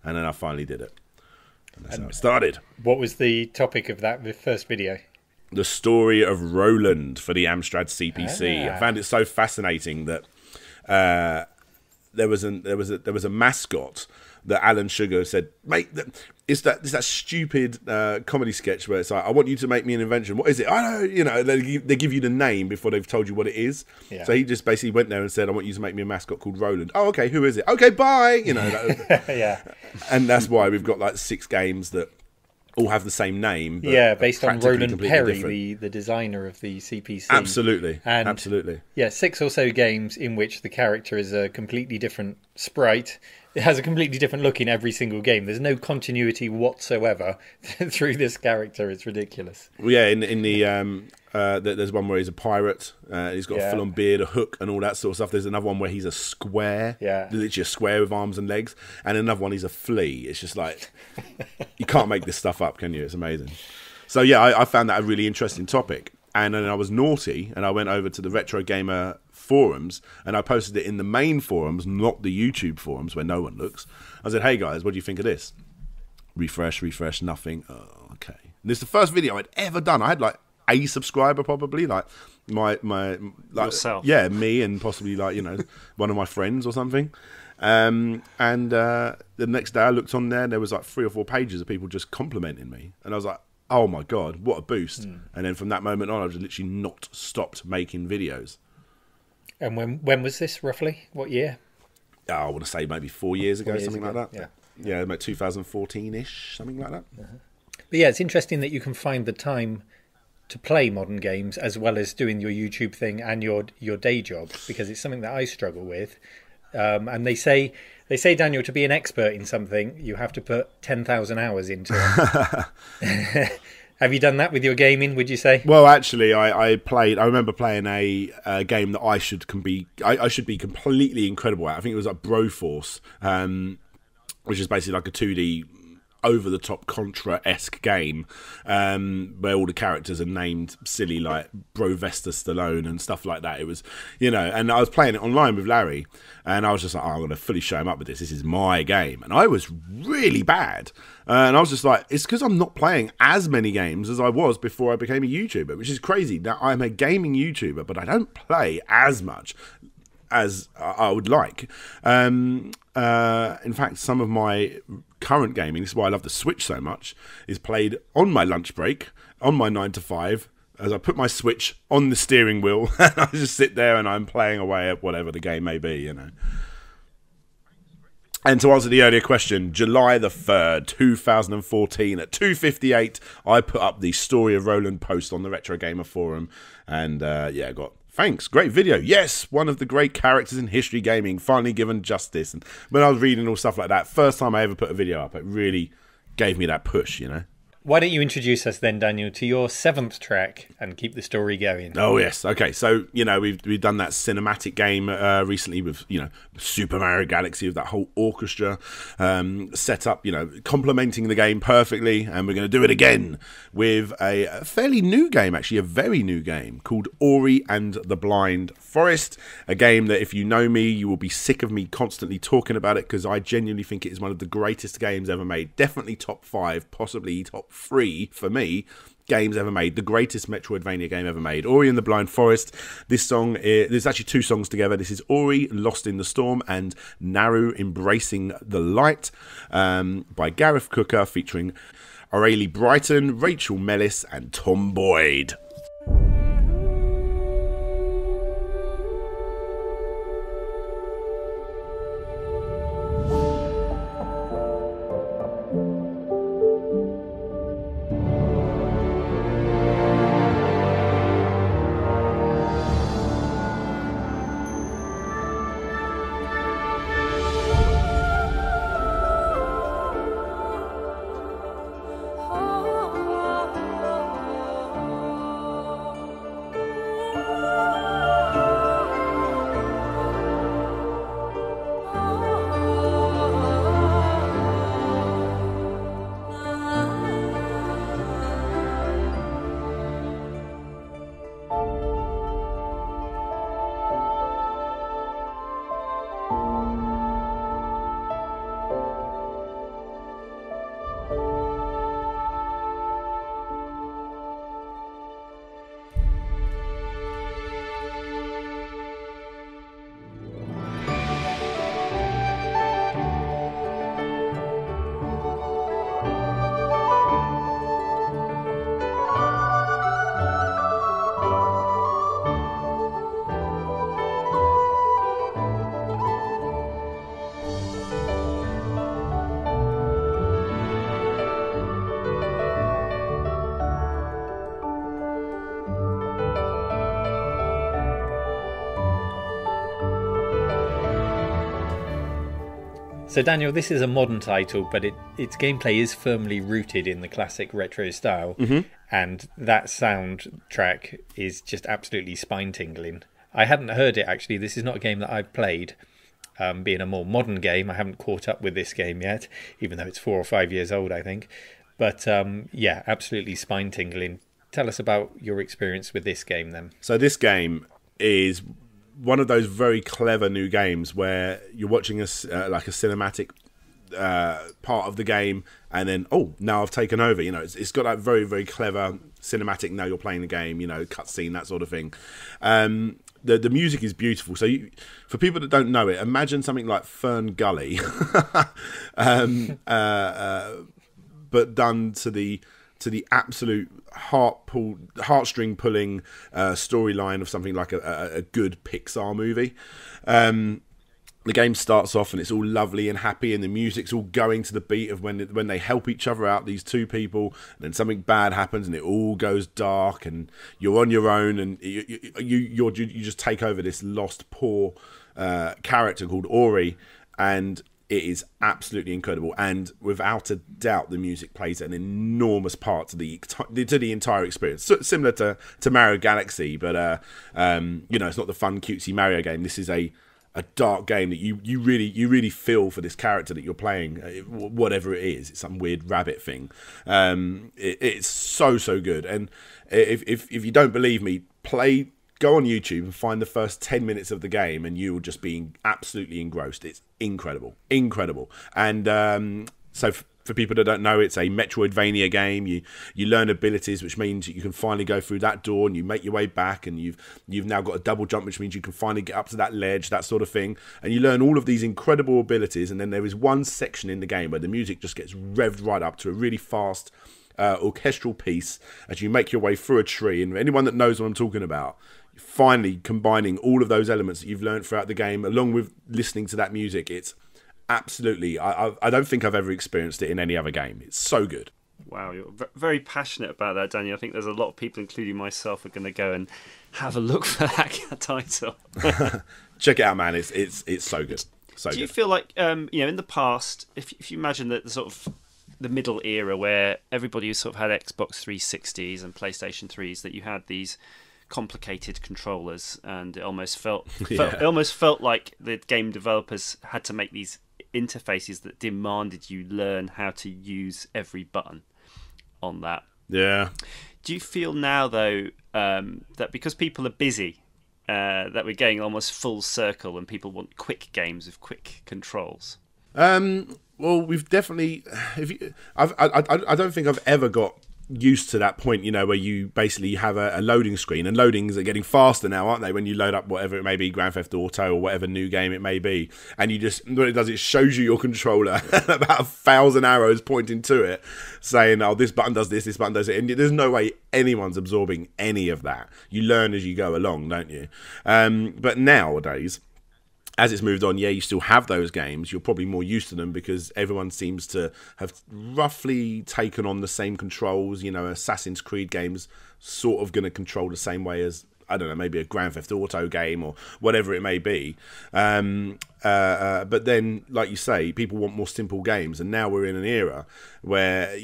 And then I finally did it. And that's how it started. What was the topic of that first video? The story of Roland for the Amstrad CPC. I found it so fascinating that there was a mascot that Alan Sugar said, "Mate, it's that stupid comedy sketch where it's like, I want you to make me an invention. What is it? I don't know." You know, they give you the name before they've told you what it is. Yeah. So he just basically went there and said, "I want you to make me a mascot called Roland." "Oh, okay. Who is it?" "Okay, bye." You know. Yeah. And that's why we've got like 6 games that all have the same name. But based on Roland Perry, the designer of the CPC. Absolutely. And absolutely. Yeah, 6 or so games in which the character is a completely different sprite. It has a completely different look in every single game. There's no continuity whatsoever through this character. It's ridiculous. Well, yeah, in the there's one where he's a pirate. He's got a full-on beard, a hook, and all that sort of stuff. There's another one where he's a square, literally a square with arms and legs, and another one he's a flea. It's just like you can't make this stuff up, can you? It's amazing. So yeah, I found that a really interesting topic, and then I was naughty, and I went over to the Retro Gamer forums, and I posted it in the main forums, not the YouTube forums where no one looks. I said, "Hey guys, what do you think of this?" Refresh, nothing. Oh, okay. And this is the first video I'd ever done. I had like a subscriber, probably, like my like, yourself. Yeah, me, and possibly like, you know, one of my friends or something. And the next day I looked on there was like 3 or 4 pages of people just complimenting me, and I was like, oh my god, what a boost. And then from that moment on, I just literally not stopped making videos. And when was this, roughly? What year? I want to say maybe 4 years ago, something like that. Yeah. Yeah, about 2014-ish, something like that. But yeah, it's interesting that you can find the time to play modern games as well as doing your YouTube thing and your day job, because it's something that I struggle with. And they say, Daniel, to be an expert in something, you have to put 10,000 hours into it. Have you done that with your gaming, would you say? Well, actually, I remember playing a game that I should be completely incredible at. I think it was like Broforce, which is basically like a 2D over-the-top Contra-esque game, where all the characters are named silly, like Brovesta Stallone and stuff like that. It was, you know, and I was playing it online with Larry, and I was just like, I'm going to fully show him up with this. This is my game. And I was really bad. And I was just like, it's because I'm not playing as many games as I was before I became a YouTuber, which is crazy. Now, I'm a gaming YouTuber, but I don't play as much as I would like. In fact, some of my current gaming, this is why I love the Switch so much, is played on my lunch break, on my 9 to 5, as I put my Switch on the steering wheel, and I just sit there and I'm playing away at whatever the game may be, you know. And to answer the earlier question, July the 3rd, 2014, at 2:58, I put up the Story of Roland post on the Retro Gamer forum, and I got, "Thanks, great video. Yes, one of the great characters in history gaming, finally given justice." And when I was reading all stuff like that, first time I ever put a video up, it really gave me that push, you know. Why don't you introduce us then, Daniel, to your 7th track and keep the story going? Oh yes, okay. So we've done that cinematic game recently with Super Mario Galaxy, with that whole orchestra set up, complementing the game perfectly, and we're going to do it again with a fairly new game, actually a very new game called Ori and the Blind Forest. A game that, if you know me, you will be sick of me constantly talking about it, because I genuinely think it is one of the greatest games ever made. Definitely top 5, possibly top 3 for me games ever made. The greatest Metroidvania game ever made. Ori and the Blind Forest. There's actually 2 songs together. This is Ori, Lost in the Storm, and Naru, Embracing the Light, by Gareth Cooker, featuring Aurelie Brighton, Rachel Mellis, and Tom Boyd. So Daniel, this is a modern title, but its gameplay is firmly rooted in the classic retro style, and that soundtrack is just absolutely spine-tingling. I hadn't heard it, actually. This is not a game that I've played. Being a more modern game, I haven't caught up with this game yet, even though it's 4 or 5 years old, I think. But yeah, absolutely spine-tingling. Tell us about your experience with this game, then. So this game is one of those very clever new games where you're watching like a cinematic part of the game, and then now I've taken over. It's got that very, very clever cinematic. Now you're playing the game. Cutscene, that sort of thing. The music is beautiful. So for people that don't know it, imagine something like Fern Gully, but done to the absolute heartstring pulling storyline of something like a good Pixar movie. The game starts off and it's all lovely and happy, and the music's all going to the beat of when they help each other out, these 2 people, and then something bad happens and it all goes dark and you're on your own, and you just take over this lost poor character called Ori, and it is absolutely incredible. And without a doubt, the music plays an enormous part to the entire experience. Similar to Mario Galaxy, but it's not the fun cutesy Mario game. This is a dark game that you really feel for this character that you're playing, whatever it is. It's some weird rabbit thing. It's so good. And if you don't believe me, go on YouTube and find the first 10 minutes of the game, and you will just be absolutely engrossed. It's incredible. And so for people that don't know, it's a Metroidvania game. You learn abilities, which means you can finally go through that door and you make your way back, and you've now got a double jump, which means you can finally get up to that ledge, that sort of thing. And you learn all of these incredible abilities, and then there is one section in the game where the music just gets revved right up to a really fast orchestral piece as you make your way through a tree. And anyone that knows what I'm talking about, finally combining all of those elements that you've learned throughout the game along with listening to that music, it's absolutely, I don't think I've ever experienced it in any other game. It's so good. Wow, you're very passionate about that, Daniel. I think there's a lot of people, including myself, are going to go and have a look for that title. Check it out, man. It's so good. So do you feel like in the past, if you imagine that the sort of the middle era where everybody who sort of had Xbox 360s and PlayStation 3s, that you had these complicated controllers, and it almost felt like the game developers had to make these interfaces that demanded you learn how to use every button on that. Yeah. Do you feel now, though, that because people are busy, that we're getting almost full circle and people want quick games with quick controls? Well, we've definitely. I don't think I've ever got used to that point, where you basically have a loading screen, and loadings are getting faster now, aren't they? When you load up whatever it may be, Grand Theft Auto or whatever new game it may be, and you just, what it does, it shows you your controller about 1,000 arrows pointing to it, saying, "Oh, this button does this, this button does it," and there's no way anyone's absorbing any of that. You learn as you go along, don't you? But nowadays, as it's moved on, you still have those games. You're probably more used to them because everyone seems to have roughly taken on the same controls. Assassin's Creed games sort of going to control the same way as, I don't know, maybe a Grand Theft Auto game or whatever it may be. But then, like you say, people want more simple games. And now we're in an era where,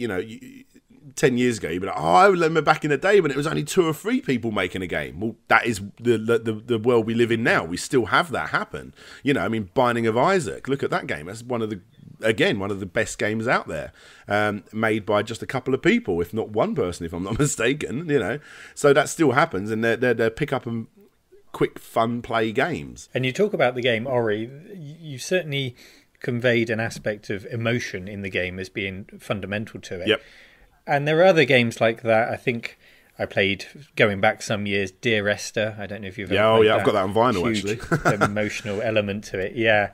10 years ago, you'd be like, "Oh, I remember back in the day when it was only 2 or 3 people making a game." Well, that is the world we live in now. We still have that happen. Binding of Isaac. Look at that game. That's one of the best games out there, made by just a couple of people, if not one person, if I'm not mistaken. So that still happens, and they're pick up and quick, fun play games. And you talk about the game Ori. You certainly conveyed an aspect of emotion in the game as being fundamental to it. Yep. And there are other games like that. I think I played, going back some years, Dear Esther. I don't know if you've ever played that. I've got that on vinyl, Huge actually. emotional element to it, yeah.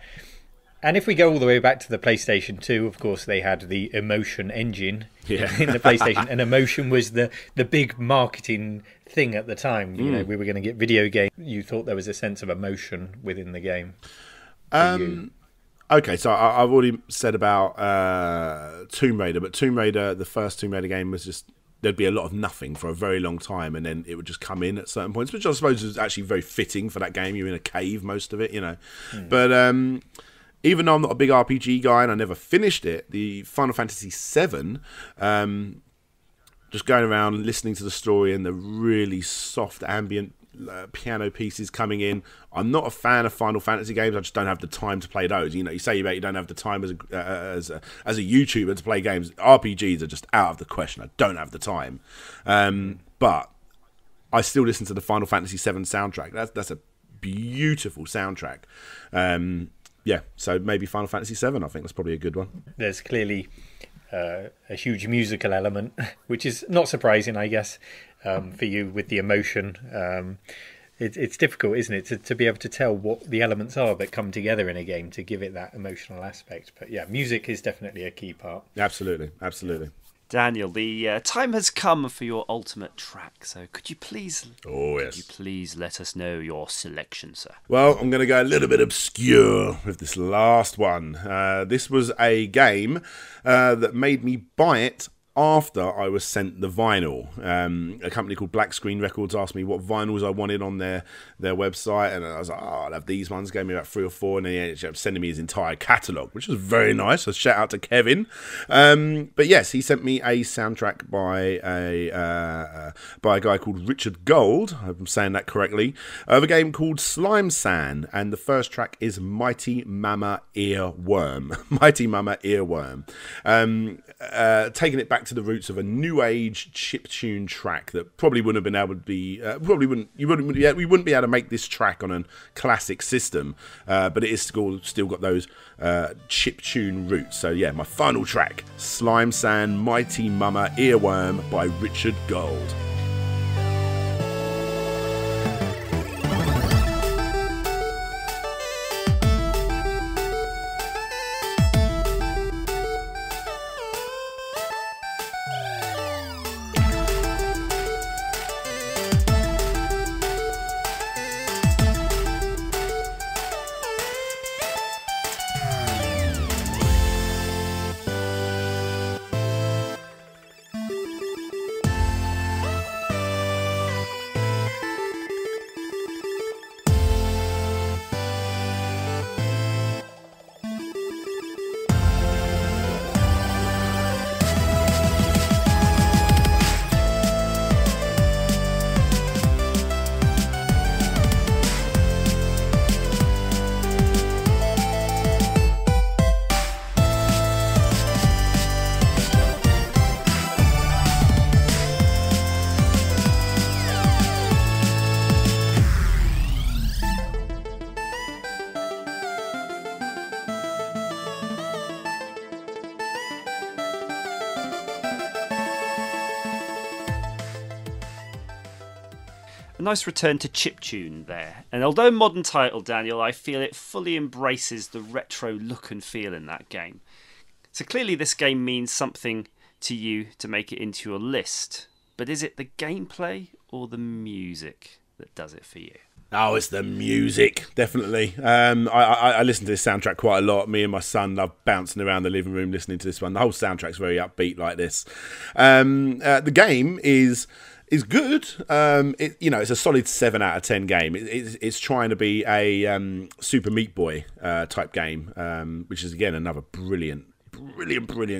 And if we go all the way back to the PlayStation 2, of course, they had the Emotion engine in the PlayStation. And Emotion was the big marketing thing at the time. We were going to get video games. You thought there was a sense of emotion within the game. Okay, so I've already said about Tomb Raider, but Tomb Raider, the first Tomb Raider game, was just, there'd be a lot of nothing for a very long time, and then it would just come in at certain points, which I suppose is actually very fitting for that game. You're in a cave most of it, But even though I'm not a big RPG guy and I never finished it, the Final Fantasy VII, just going around listening to the story and the really soft ambient piano pieces coming in. I'm not a fan of Final Fantasy games. I just don't have the time to play those. You say you don't have the time as a YouTuber to play games. RPGs are just out of the question. I don't have the time. But I still listen to the Final Fantasy VII soundtrack. That's a beautiful soundtrack. So maybe Final Fantasy VII. I think that's probably a good one. There's clearly a huge musical element, which is not surprising, I guess, for you with the emotion. It's difficult, isn't it, to be able to tell what the elements are that come together in a game to give it that emotional aspect. But yeah, music is definitely a key part. Absolutely. Daniel, the time has come for your ultimate track. So could you please let us know your selection, sir? Well, I'm going to go a little bit obscure with this last one. This was a game that made me buy it after I was sent the vinyl. A company called Black Screen Records asked me what vinyls I wanted on their website, and I was like, I'll have these ones. Gave me about 3 or 4, and then he ended up sending me his entire catalogue, which was very nice. So shout out to Kevin. But yes, he sent me a soundtrack by a guy called Richard Gold, I hope I'm saying that correctly, of a game called Slime Sand, and the first track is Mighty Mama Earworm. Mighty Mama Earworm. Taking it back to the roots of a new age chiptune track that probably wouldn't have been able to be we wouldn't be able to make this track on a classic system, but it is still got those chiptune roots. So yeah, my final track, Slime Sand, Mighty Mama Earworm by Richard Gold. A nice return to chiptune there. And although modern title, Daniel, I feel it fully embraces the retro look and feel in that game. So clearly this game means something to you to make it into your list. But is it the gameplay or the music that does it for you? Oh, it's the music, definitely. I listen to this soundtrack quite a lot. Me and my son love bouncing around the living room listening to this one. The whole soundtrack's very upbeat like this. The game is good. It's a solid 7 out of 10 game. It's trying to be a Super Meat Boy type game, which is again another brilliant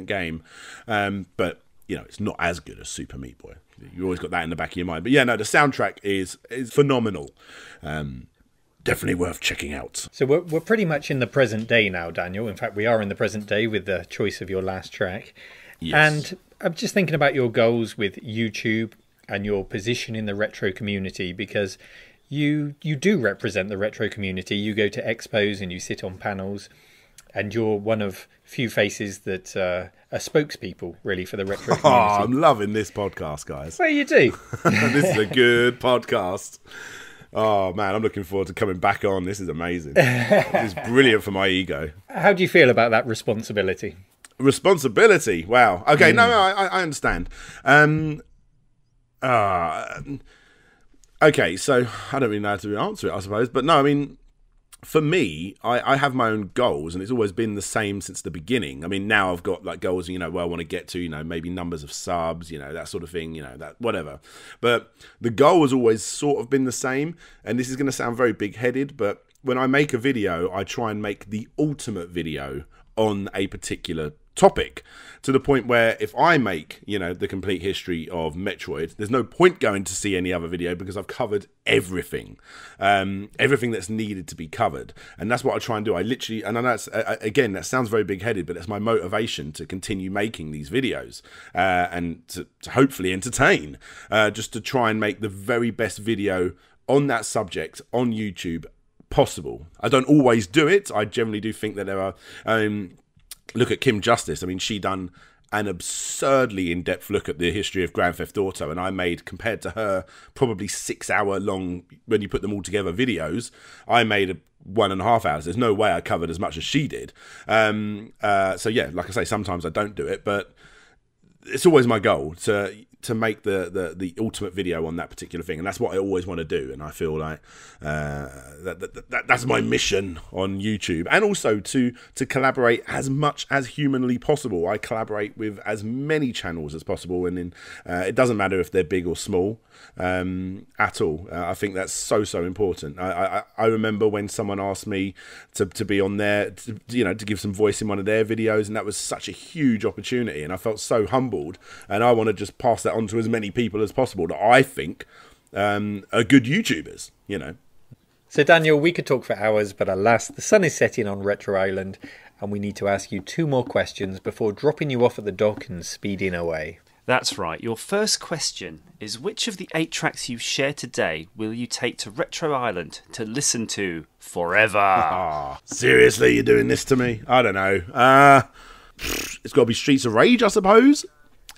game. But it's not as good as Super Meat Boy. You always got that in the back of your mind. But yeah, no, the soundtrack is phenomenal. Definitely worth checking out. So we're pretty much in the present day now, Daniel. In fact, we are in the present day with the choice of your last track. Yes. And I'm just thinking about your goals with YouTube and your position in the retro community, because you do represent the retro community. You go to expos and you sit on panels, and you're one of few faces that are spokespeople, really, for the retro community. Oh, I'm loving this podcast, guys. Well, you do. This is a good podcast. Oh, man, I'm looking forward to coming back on. This is amazing. This is brilliant for my ego. How do you feel about that responsibility? Responsibility? Wow. Okay, no, I understand. Okay, so I don't really know how to answer it, I suppose. But no, I mean, for me, I have my own goals, and it's always been the same since the beginning. I mean, now I've got like goals, where I want to get to, maybe numbers of subs, that sort of thing, that whatever. But the goal has always sort of been the same, and this is going to sound very big-headed, but when I make a video, I try and make the ultimate video on a particular topic, to the point where if I make, the complete history of Metroid, there's no point going to see any other video because I've covered everything that's needed to be covered. And that's what I try and do. I literally, and I know again, that sounds very big-headed, but it's my motivation to continue making these videos and to hopefully entertain, just to try and make the very best video on that subject on YouTube possible. I don't always do it. I generally do think that there are look at Kim Justice. I mean, she done an absurdly in-depth look at the history of Grand Theft Auto, and I made, compared to her, probably 6-hour long, when you put them all together, videos. I made 1.5 hours. There's no way I covered as much as she did. So yeah, like I say, sometimes I don't do it, but it's always my goal to make the ultimate video on that particular thing, and that's what I always want to do. And I feel like that's my mission on YouTube, and also to collaborate as much as humanly possible. I collaborate with as many channels as possible, and it doesn't matter if they're big or small at all. I think that's so important. I remember when someone asked me to be on there, to give some voice in one of their videos, and that was such a huge opportunity, and I felt so humbled, and I want to just pass that on to as many people as possible that I think are good YouTubers, So Daniel, we could talk for hours, but alas, the sun is setting on Retro Island, and we need to ask you 2 more questions before dropping you off at the dock and speeding away. That's right. Your first question is, which of the 8 tracks you've shared today will you take to Retro Island to listen to forever? Seriously, you're doing this to me? I don't know. It's got to be Streets of Rage, I suppose.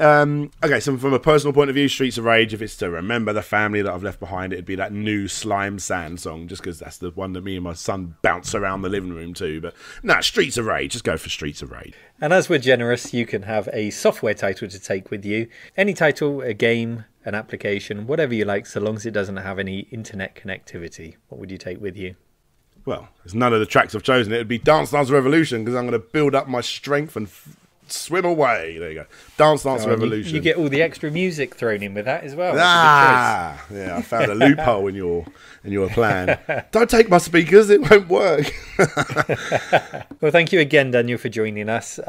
Okay, so from a personal point of view, Streets of Rage, if it's to remember the family that I've left behind, it'd be that new Slime Sand song, just because that's the one that me and my son bounce around the living room to. But Streets of Rage, just go for Streets of Rage. And as we're generous, you can have a software title to take with you. Any title, a game, an application, whatever you like, so long as it doesn't have any internet connectivity. What would you take with you? Well, it's none of the tracks I've chosen. It would be Dance Dance Revolution, because I'm going to build up my strength and swim away. There you go. Dance Dance Revolution. You get all the extra music thrown in with that as well. Yeah, I found a loophole in your plan. Don't take my speakers, it won't work. Well, thank you again, Daniel, for joining us.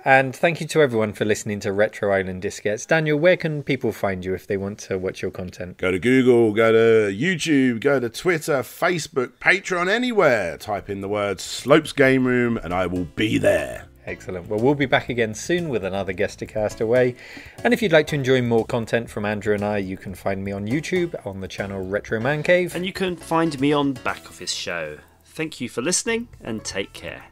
And thank you to everyone for listening to Retro Island Diskettes. Daniel, where can people find you if they want to watch your content? Go to Google, go to YouTube, go to Twitter, Facebook, Patreon, anywhere. Type in the word Slopes Game Room and I will be there. Excellent. Well, we'll be back again soon with another guest to cast away. And if you'd like to enjoy more content from Andrew and I, you can find me on YouTube on the channel RetroManCave. And you can find me on BackOfficeShow. Thank you for listening and take care.